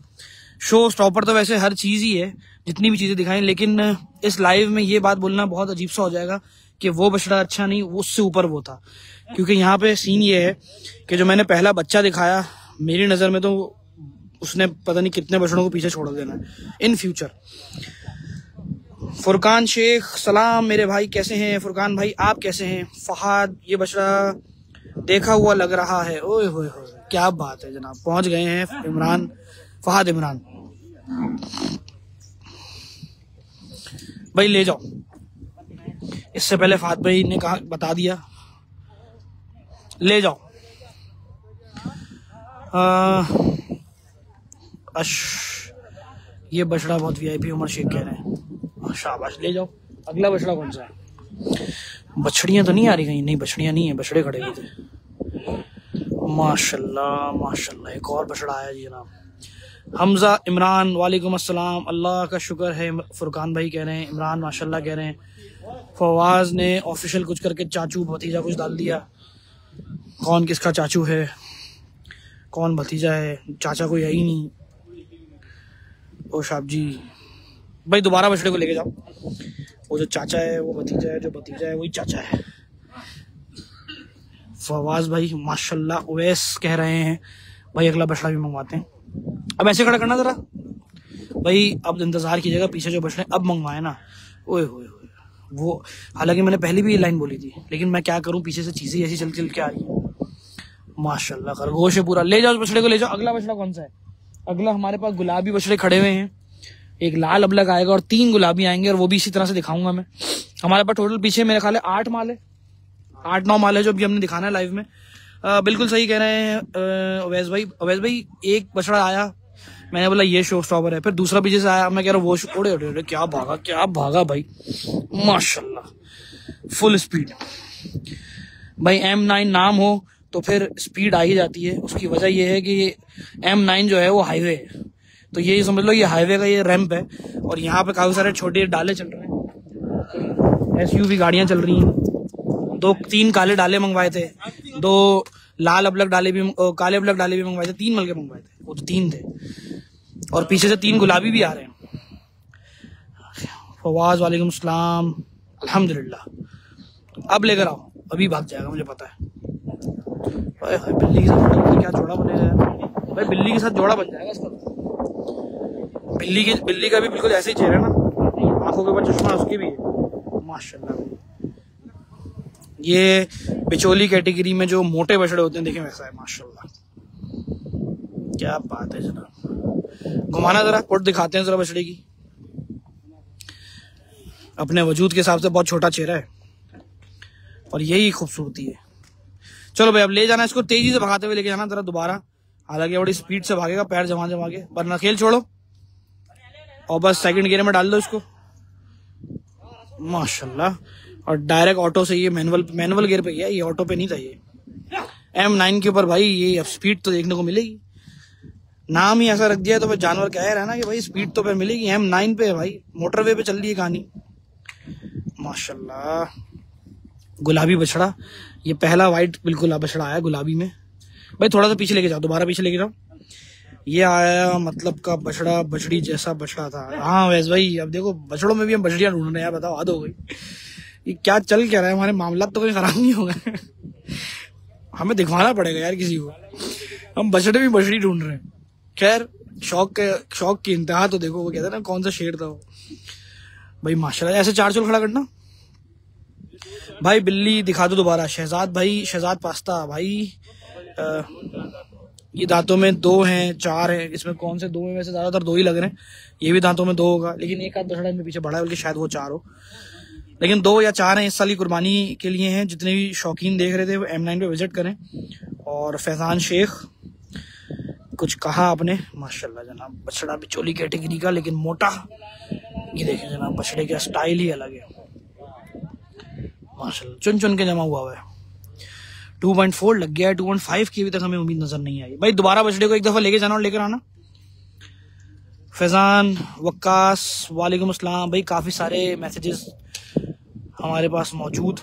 शो स्टॉपर तो वैसे हर चीज ही है, जितनी भी चीजें दिखाएं, लेकिन इस लाइव में ये बात बोलना बहुत अजीब सा हो जाएगा कि वो बछड़ा अच्छा नहीं, वो उससे ऊपर वो था। क्योंकि यहाँ पे सीन ये है कि जो मैंने पहला बच्चा दिखाया, मेरी नजर में तो उसने पता नहीं कितने बछड़ों को पीछे छोड़ देना है इन फ्यूचर। फुरकान शेख, सलाम मेरे भाई, कैसे हैं फुरकान भाई, आप कैसे हैं? फहाद, ये बछड़ा देखा हुआ लग रहा है। ओए होए होए, क्या बात है जनाब, पहुंच गए हैं इमरान, फहाद इमरान भाई, ले जाओ। इससे पहले फहाद भाई ने कहा, बता दिया, ले जाओ। ये बछड़ा बहुत वीआईपी, उमर शेख कह रहे हैं। शाबाश, ले जाओ। अगला बछड़ा कौन सा है? बछड़ियां तो नहीं आ रही कहीं? नहीं, बछड़ियां नहीं है, बछड़े खड़े हुए थे। माशाल्लाह माशाल्लाह, एक और बछड़ा आया जी जनाब। हमजा इमरान, वालेकुम अस्सलाम, अल्लाह का शुक्र है। फुरकान भाई कह रहे हैं, इमरान माशाल्लाह कह रहे हैं। फवाज ने ऑफिशियल कुछ करके चाचू भतीजा कुछ डाल दिया। कौन किसका चाचू है, कौन भतीजा है? चाचा कोई है ही नहीं। ओ साहब जी, भाई दोबारा बछड़े को लेके जाओ। वो जो चाचा है वो भतीजा है, जो भतीजा है वही चाचा है। फवाज भाई माशाल्लाह, ओवैस कह रहे हैं भाई अगला बछड़ा भी मंगवाते हैं। अब ऐसे खड़ा करना जरा भाई, अब इंतजार कीजिएगा, पीछे जो बछड़े अब मंगवाए ना, ओए होए होए, वो हालांकि मैंने पहले भी ये लाइन बोली थी, लेकिन मैं क्या करूं, पीछे से चीजें ऐसी चल चल के आ रही है। माशाल्लाह, खरगोश है पूरा। ले जाओ बछड़े को, ले जाओ। अगला बछड़ा कौन सा है? अगला हमारे पास गुलाबी बछड़े खड़े हुए हैं। एक लाल अबलग आएगा और 3 गुलाबी आएंगे, और वो भी इसी तरह से दिखाऊंगा मैं। हमारे पास टोटल पीछे मेरे ख्याल है 8 माल है, 8-9 माल है जो अभी हमने दिखाना है लाइव में। बिल्कुल सही कह रहे हैं अवैस भाई। अवैस भाई, एक बछड़ा आया, मैंने बोला ये शो स्टॉपर है, फिर दूसरा पीछे से आया, मैं कह रहा हूँ वो ओड़े ओड़े, क्या भागा, क्या भागा भाई, माशाल्लाह, फुल स्पीड। भाई M9 नाम हो तो फिर स्पीड आ ही जाती है। उसकी वजह ये है कि M9 जो है वो हाईवे है, तो ये समझ लो ये हाईवे का ये रैंप है, और यहाँ पे काफी सारे छोटे डाले चल रहे हैं, SUV गाड़ियां चल रही हैं। 2-3 काले डाले मंगवाए थे, 2 लाल अबलग डाले भी, काले अबलग डाले भी मंगवाए थे, 3 मलके मंगवाए थे, वो तो 3 थे, और पीछे से 3 गुलाबी भी आ रहे हैं। फवाज, वालेकुम सलाम, अल्हम्दुलिल्लाह। अब लेकर आओ, अभी भाग जाएगा मुझे पता है। बिल्ली के साथ क्या जोड़ा बनेगा भाई, बिल्ली के साथ जोड़ा बन जाएगा इसका। बिल्ली का भी बिल्कुल ऐसे ही चेहरा ना, आंखों के ऊपर चश्मा उसकी भी है माशाल्लाह। ये बिचौली कैटेगरी में जो मोटे बछड़े होते हैं, देखें वैसा है माशाल्लाह, क्या बात है जनाब। घुमाना जरा, पुट दिखाते हैं जरा बछड़े की। अपने वजूद के हिसाब से बहुत छोटा चेहरा है, और यही खूबसूरती है। चलो भाई, अब ले जाना इसको, तेजी से भगाते हुए लेके जाना जरा दोबारा। हालांकि बड़ी स्पीड से भागेगा, पैर जमा जमा के, वरना खेल छोड़ो और बस सेकंड गियर में डाल दो इसको, माशाल्लाह। और डायरेक्ट ऑटो से, ये मैनुअल गियर पे गया, ये ऑटो पे नहीं था। ये M9 के ऊपर भाई ये अब स्पीड तो देखने को मिलेगी, नाम ही ऐसा रख दिया तो भाई जानवर कह रहा है ना कि भाई स्पीड तो फिर मिलेगी। M9 पे है भाई, मोटरवे पे चल रही है कहानी, माशाल्लाह। गुलाबी बछड़ा, ये पहला वाइट बिल्कुल बछड़ा आया गुलाबी में। भाई थोड़ा सा पीछे लेके जाओ, दोबारा पीछे लेके जाओ। ये आया मतलब का बछड़ा, बछड़ी जैसा बछड़ा था। हाँ वैसे भाई, अब देखो बछड़ों में भी हम बछड़ियां ढूंढ रहे हैं यार, बताओ हद हो गई। ये क्या चल क्या रहा है, हमारे मामला तो कोई खराब नहीं होगा। हमें दिखवाना पड़ेगा यार किसी को, हम बछड़े भी बछड़ी ढूंढ रहे हैं। खैर शौक की इंतहा तो देखो, वो कहते हैं ना कौन सा शेर था वो भाई। माशाल्लाह, ऐसे चार चोल खड़ा करना भाई। बिल्ली दिखा दो दोबारा। शहजाद भाई, शहजाद पास्ता भाई। ये दांतों में 2 हैं 4 हैं, इसमें कौन से 2 में वैसे ज्यादातर 2 ही लग रहे हैं। ये भी दांतों में 2 होगा, लेकिन एक आध बछड़ा इनमें पीछे बढ़ा है, बल्कि शायद वो 4 हो, लेकिन 2 या 4 हैं। इस साल की कुर्बानी के लिए हैं। जितने भी शौकीन देख रहे थे वो M9 पे विजिट करें। और फैजान शेख कुछ कहा आपने, माशाल्लाह जनाब। बछड़ा बिचौली कैटेगरी का, लेकिन मोटा। ये देखें जनाब, बछड़े का स्टाइल ही अलग है माशाल्लाह, चुन चुन के जमा हुआ है। 2.4 लग गया है, 2.5 की अभी तक हमें उम्मीद नजर नहीं आई भाई। दोबारा बछड़े को एक दफा लेके जाना और लेकर आना। फैजान, वक्कास, वालेकुम अस्सलाम भाई। काफी सारे मैसेजेस हमारे पास मौजूद।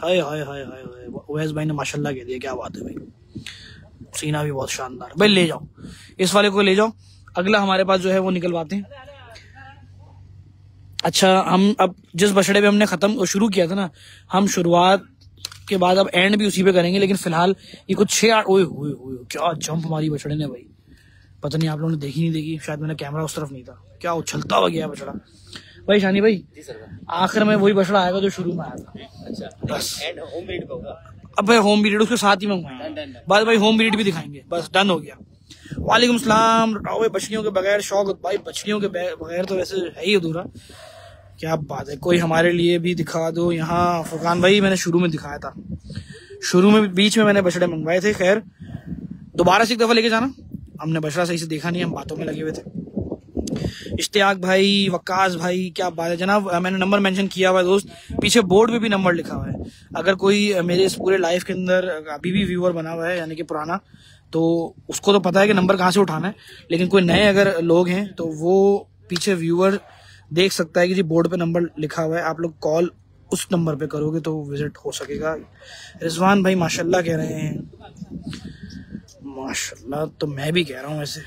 हाय हाय हाय हाय हाय, उवैस भाई ने माशाल्लाह कह दिया, क्या बात है भाई। सीना भी बहुत शानदार भाई। ले जाओ इस वाले को, ले जाओ। अगला हमारे पास जो है वो निकलवाते हैं। अच्छा, हम अब जिस बछड़े पे हमने खत्म शुरू किया था ना, हम शुरुआत के बाद अब एंड भी उसी पे करेंगे। लेकिन फिलहाल ये कुछ 6-8, ओए ओए ओए क्या जंप मारी बछड़े ने भाई। पता नहीं आप लोगों ने देखी नहीं देखी, शायद मैंने कैमरा उस तरफ नहीं था। क्या उछलता हुआ गया बछड़ा भाई। शानी भाई, आखिर में वही बछड़ा आएगा जो शुरू में आया था। अच्छा, बस होम ब्रीड होगा। अब भाई होम ब्रीड उसके साथ ही मंगवाएंगे, बाद भाई होम ब्रीड भी दिखाएंगे। बस डन हो गया। वालेकुम सलाम। बछड़ियों के बगैर शौक भाई, बछड़ियों के बगैर तो वैसे है ही अधूरा। क्या बात है, कोई हमारे लिए भी दिखा दो यहाँ। फुरकान भाई, मैंने शुरू में दिखाया था, शुरू में बीच में मैंने बछड़े मंगवाए थे। खैर दोबारा से एक दफा लेके जाना। हमने बछड़ा सही से देखा नहीं, हम बातों में लगे हुए थे। इश्तियाक भाई, वक्कास भाई, क्या बात है जनाब। मैंने नंबर मेंशन किया हुआ है दोस्त, पीछे बोर्ड पे भी नंबर लिखा हुआ है। अगर कोई मेरे इस पूरे लाइफ के अंदर अभी भी व्यूअर बना हुआ है, यानी कि पुराना, तो उसको तो पता है कि नंबर कहाँ से उठाना है। लेकिन कोई नए अगर लोग हैं तो वो पीछे व्यूअर देख सकता है कि जी बोर्ड पे नंबर लिखा हुआ है। आप लोग कॉल उस नंबर पे करोगे तो विजिट हो सकेगा। रिजवान भाई माशाल्लाह कह रहे हैं, माशाल्लाह तो मैं भी कह रहा हूँ वैसे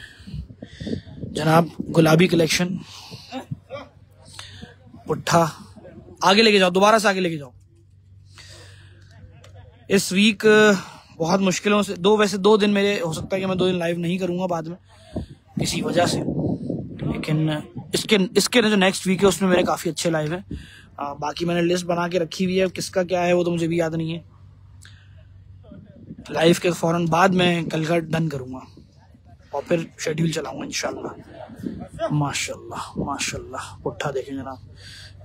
जनाब। गुलाबी कलेक्शन, पुट्ठा आगे लेके जाओ, दोबारा से आगे लेके जाओ। इस वीक बहुत मुश्किलों से वैसे 2 दिन मेरे, हो सकता है कि मैं 2 दिन लाइव नहीं करूंगा बाद में किसी वजह से, लेकिन इसके जो नेक्स्ट वीक है उसमें मेरे काफी अच्छे लाइव हैं। बाकी मैंने लिस्ट बना के रखी हुई है, किसका क्या है वो तो मुझे भी याद नहीं है। लाइव के फौरन बाद मैं कल का डन करूंगा और फिर शेड्यूल चलाऊंगा इंशाल्लाह। माशाल्लाह माशाल्लाह, पुट्ठा देखें जनाब,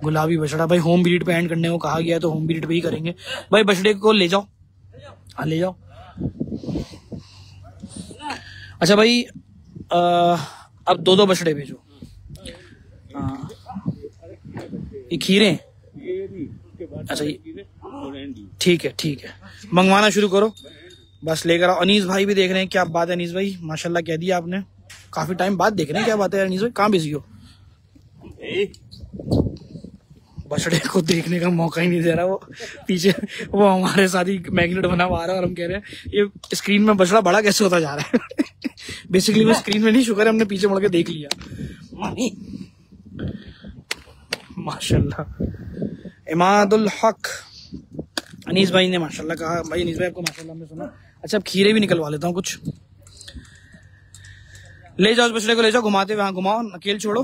गुलाबी बछड़ा भाई। होम ब्रीड पे एंड करने को कहा गया है तो होम ब्रीड पे ही करेंगे भाई। बछड़े को ले जाओ, हाँ ले जाओ। अच्छा भाई, अब 2-2 बछड़े भेजो। ये खीरे, अच्छा ठीक है, मंगवाना शुरू करो, बस लेकर आओ। अनीस भाई भी देख रहे हैं, क्या बात है अनीस भाई, माशाल्लाह कह दिया आपने। काफी टाइम बाद देख रहे हैं, क्या बात है अनीस भाई, कहाँ बिजी हो। बछड़े को देखने का मौका ही नहीं दे रहा वो पीछे, वो हमारे साथ ही मैग्नेट बना हुआ आ रहा है और हम कह रहे हैं ये स्क्रीन में बछड़ा बड़ा कैसे होता जा रहा है। बेसिकली वो स्क्रीन में नहीं, शुक्र है हमने पीछे मुड़ के देख लिया। माशाल्लाह। इमादुल हक अनीस भाई ने माशाल्लाह कहा भाई। अनीस भाई आपको माशाल्लाह हमने सुना। अच्छा, अब खीरे भी निकलवा लेता हूँ कुछ। ले जाओ उस बछड़े को, ले जाओ, घुमाते हुए, वहां घुमाओ, नकेल छोड़ो,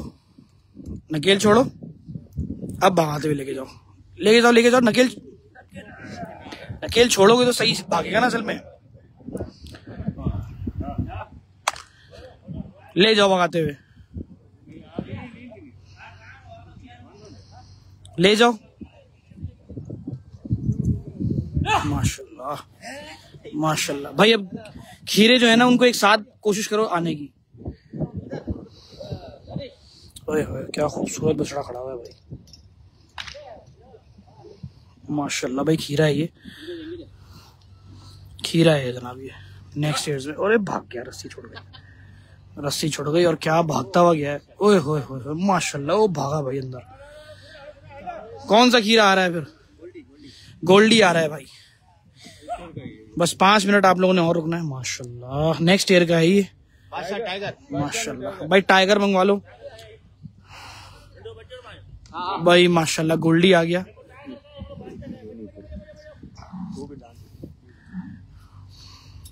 अब भगाते हुए लेके जाओ। नकेल छोड़ोगे तो सही भागेगा ना असल में। ले जाओ भगाते हुए, ले जाओ। माशाल्लाह माशाल्लाह भाई। अब खीरे जो है ना उनको एक साथ कोशिश करो आने की। ओए होए, क्या खूबसूरत बछड़ा खड़ा हुआ है भाई, माशाल्लाह भाई। खीरा है ये, खीरा है जनाब ये नेक्स्ट ईयर्स में। और भाग गया, रस्सी छुड़ गई और क्या भागता हुआ गया है। ओए होए होए माशाल्लाह, वो भागा भाई अंदर। कौन सा खीरा आ रहा है फिर? गोल्डी आ रहा है भाई। बस 5 मिनट आप लोगों ने और रुकना है। माशाल्लाह नेक्स्ट ईयर का है ये, टाइगर माशाल्लाह भाई, टाइगर मंगवा लो भाई। माशाल्लाह गोल्डी आ गया।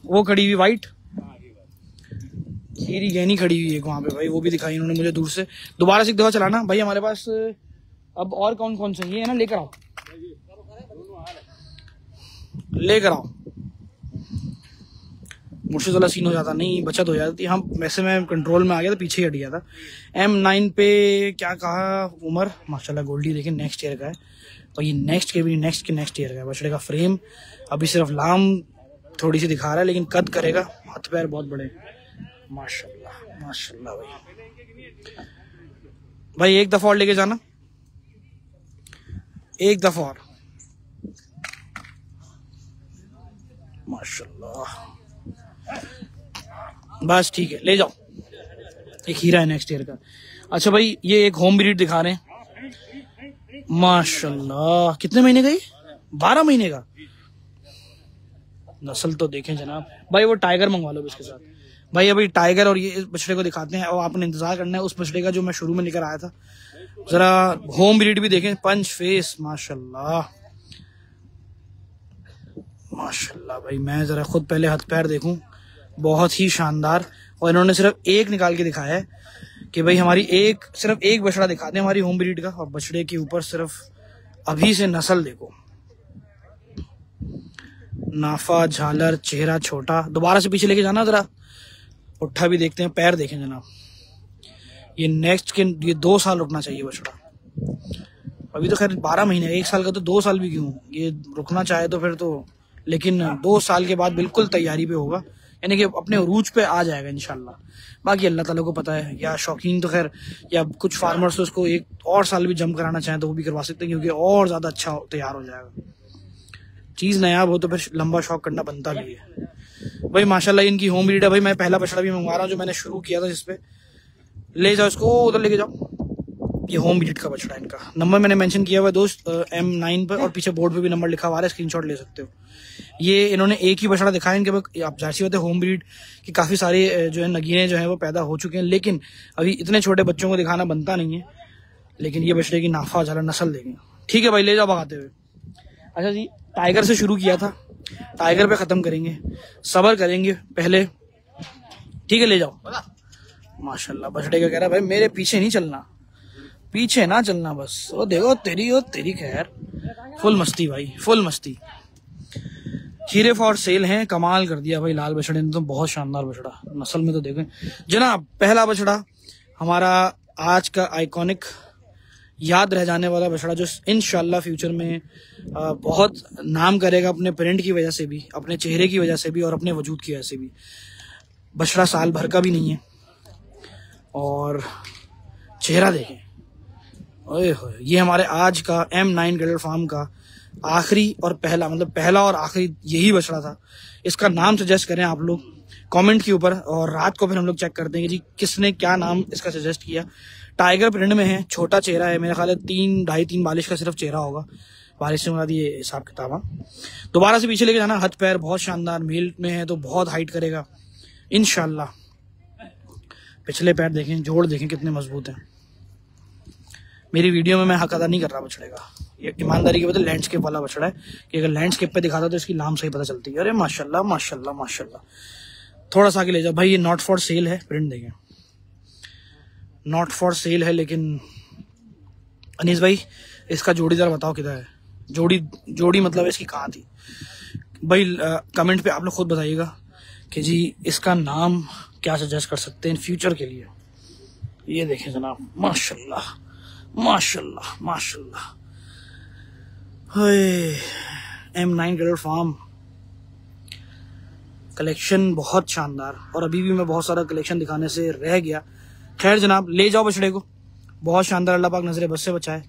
वो खड़ी हुई वाइट खीरी गहनी खड़ी हुई है वहां पे भाई, वो भी दिखाई इन्होंने मुझे दूर से। दोबारा से एक दफा चलाना भाई। हमारे पास अब और कौन कौन से ये है ना, लेकर आओ लेकर आओ। मुर्शिद वाला सीन हो जाता, नहीं बचत हो जाती। हम वैसे मैं कंट्रोल में आ गया था, पीछे ही हट गया था। M9 पे क्या कहा उमर, माशाल्लाह गोल्डी लेकिन नेक्स्ट ईयर का है और ये नेक्स्ट के भी नेक्स्ट ईयर का है। बछड़े का फ्रेम अभी सिर्फ लाम थोड़ी सी दिखा रहा है, लेकिन कद करेगा, हाथ पैर बहुत बड़े। माशाल्लाह माशाल्लाह भाई। भाई एक दफा और लेके जाना, एक दफा और। माशाल्लाह बस ठीक है, ले जाओ। एक हीरा है नेक्स्ट ईयर का। अच्छा भाई ये एक होम ब्रीड दिखा रहे हैं। माशाल्लाह कितने महीने का? 12 महीने का। नस्ल तो देखें जनाब भाई। वो टाइगर मंगवा लो इसके साथ भाई। अभी टाइगर और ये इस बछड़े को दिखाते हैं और आपने इंतजार करना है उस बछड़े का जो मैं शुरू में लेकर आया था। जरा होम ब्रीड भी देखें, पंच फेस माशाल्लाह माशाल्लाह भाई। मैं जरा खुद पहले हाथ पैर देखूं, बहुत ही शानदार। और इन्होंने सिर्फ एक निकाल के दिखाया है कि भाई हमारी सिर्फ एक बछड़ा दिखाते हैं हमारी होम ब्रीड का, और बछड़े के ऊपर सिर्फ अभी से नस्ल देखो। नाफा झालर, चेहरा छोटा। दोबारा से पीछे लेके जाना जरा, पुट्ठा भी देखते हैं, पैर देखें जनाब। ये नेक्स्ट के ये 2 साल रुकना चाहिए बछड़ा। अभी तो खैर 12 महीने, 1 साल का तो 2 साल भी क्यों, ये रुकना चाहे तो फिर तो, लेकिन 2 साल के बाद बिल्कुल तैयारी पे होगा, यानी कि अपने उरूज पे आ जाएगा इंशाल्लाह। बाकी अल्लाह ताला को पता है, या शौकीन तो खैर, या कुछ फार्मर्स तो उसको 1 और साल भी जम कराना चाहें तो वो भी करवा सकते हैं, क्योंकि और ज्यादा अच्छा तैयार हो जाएगा। चीज नायाब हो तो फिर लंबा शौक करना बनता भी है भाई। माशाल्लाह इनकी होम ब्रीड है भाई। मैं पहला बछड़ा भी मंगवा रहा हूँ जो मैंने शुरू किया था, जिसपे ले जाओ इसको, उधर लेके जाओ। ये होम ब्रीड का बछड़ा है। इनका नंबर मैंने मेंशन किया हुआ है दोस्त M9 पर, और पीछे बोर्ड पे भी नंबर लिखा हुआ है, स्क्रीनशॉट ले सकते हो। ये इन्होंने एक ही बछड़ा दिखाया इनके पास। आप जाहिर सी बात है होम ब्रीड की काफी सारे जो है नगीने जो है वो पैदा हो चुके हैं, लेकिन अभी इतने छोटे बच्चों को दिखाना बनता नहीं है। लेकिन ये बछड़े की नाफा झाला नस्ल देंगे। ठीक है भाई, ले जाओ भगाते हुए। अच्छा जी, टाइगर से शुरू किया था, टाइगर पे खत्म करेंगे, सबर करेंगे पहले। ठीक है, ले जाओ। माशाल्लाह बछड़े का कह रहा है भाई मेरे पीछे नहीं चलना, पीछे ना चलना बस। वो देखो तेरी खैर, फुल मस्ती भाई, फुल मस्ती। हीरे फॉर सेल हैं, कमाल कर दिया भाई लाल बछड़े ने तो, बहुत शानदार बछड़ा। नस्ल में तो देखें जनाब, पहला बछड़ा हमारा आज का आइकॉनिक याद रह जाने वाला बछड़ा, जो इंशाल्लाह फ्यूचर में बहुत नाम करेगा अपने प्रिंट की वजह से भी, अपने चेहरे की वजह से भी, और अपने वजूद की वजह से भी। बछड़ा साल भर का भी नहीं है, और चेहरा देखें, ओए होए। ये हमारे आज का M9 गडल फार्म का आखिरी और पहला, मतलब पहला और आखिरी यही बछड़ा था। इसका नाम सजेस्ट करें आप लोग कमेंट के ऊपर, और रात को फिर हम लोग चेक करते हैं कि जी किसने क्या नाम इसका सजेस्ट किया। टाइगर प्रिंट में है, छोटा चेहरा है, मेरा ख्याल है 3-2.5-3 बालिश का सिर्फ चेहरा होगा, बारिश से मुराद ये हिसाब किताब। दोबारा से पीछे लेके जाना, हाथ पैर बहुत शानदार, मेल में है तो बहुत हाइट करेगा इंशाल्लाह। पिछले पैर देखें, जोड़ देखें कितने मजबूत हैं। मेरी वीडियो में मैं हक अदा नहीं कर रहा बछड़े का, ये ईमानदारी के बदले लैंडस्केप वाला बछड़ा है, कि अगर लैंडस्केप पे दिखाता तो इसकी लाम सही पता चलती है। अरे माशाल्लाह माशाल्लाह माशाल्लाह। थोड़ा सा आगे ले जाओ भाई। ये नॉट फॉर सेल है, प्रिंट देखें, नॉट फॉर सेल है। लेकिन अनीस भाई इसका जोड़ीदार बताओ किधर है? जोड़ी मतलब इसकी कहाँ थी भाई? कमेंट पे आप लोग खुद बताइएगा कि जी इसका नाम क्या सजेस्ट कर सकते हैं फ्यूचर के लिए। ये देखें जनाब, माशाल्लाह माशाल्लाह माशाल्लाह। M9 गडल फार्म कलेक्शन बहुत शानदार, और अभी भी मैं बहुत सारा कलेक्शन दिखाने से रह गया। खैर जनाब, ले जाओ बछड़े को, बहुत शानदार। अल्लाह पाक नजरे बस से बचाए।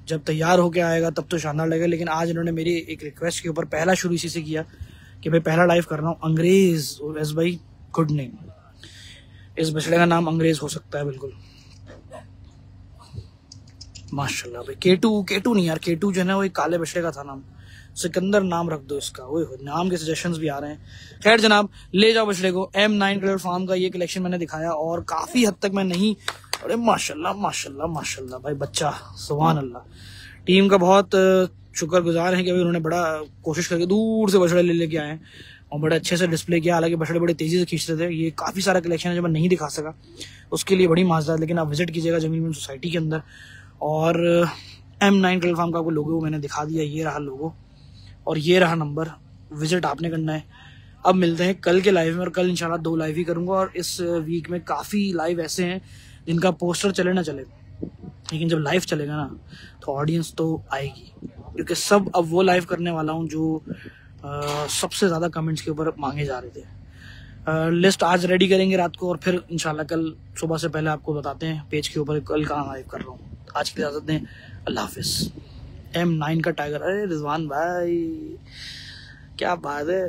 जब तैयार होके आएगा तब तो शानदार लगेगा। लेकिन आज इन्होंने मेरी एक रिक्वेस्ट के ऊपर पहला शुरू इसी से किया कि भाई पहला लाइव कर रहा हूँ। अंग्रेज, एस भाई गुड नेम, इस बछड़े का नाम अंग्रेज हो सकता है बिल्कुल। माशाल्लाह भाई। केटू नहीं यार, केटू जो है ना वो एक काले बछड़े का था नाम, सिकंदर नाम रख दो इसका। ओए नाम के सजेशंस भी आ रहे हैं। खैर जनाब, ले जाओ बछड़े को। M9 कलर फार्म का ये कलेक्शन मैंने दिखाया और काफी हद तक मैं नहीं, अरे माशाल्लाह माशाल्लाह माशाल्लाह भाई, बच्चा सुभान अल्लाह। टीम का बहुत शुक्रगुजार है कि अभी उन्होंने बड़ा कोशिश करके दूर से बछड़े ले लेके आए हैं और बड़े अच्छे से डिस्प्ले किया। हालांकि बछड़े बड़े तेजी से खींचते थे। ये काफी सारा कलेक्शन है जो मैं नहीं दिखा सका, उसके लिए बड़ी माजरात। लेकिन आप विजिट कीजिएगा जमीन में सोसाइटी के अंदर। और M9 कलर फार्म का आपको लोगो मैंने दिखा दिया, ये रहा लोगो और ये रहा नंबर। विजिट आपने करना है। अब मिलते हैं कल के लाइव में, और कल इंशाल्लाह 2 लाइव ही करूंगा। और इस वीक में काफी लाइव ऐसे हैं जिनका पोस्टर चले ना चले, लेकिन जब लाइव चलेगा ना तो ऑडियंस तो आएगी, क्योंकि सब अब वो लाइव करने वाला हूँ जो सबसे ज्यादा कमेंट्स के ऊपर मांगे जा रहे थे। लिस्ट आज रेडी करेंगे रात को और फिर इंशाल्लाह कल सुबह से पहले आपको बताते हैं पेज के ऊपर कल कहाँ लाइव कर रहा हूँ। आज की इजाजत दें, अल्लाह हाफिज। M9 का टाइगर, अरे रिजवान भाई क्या बात है।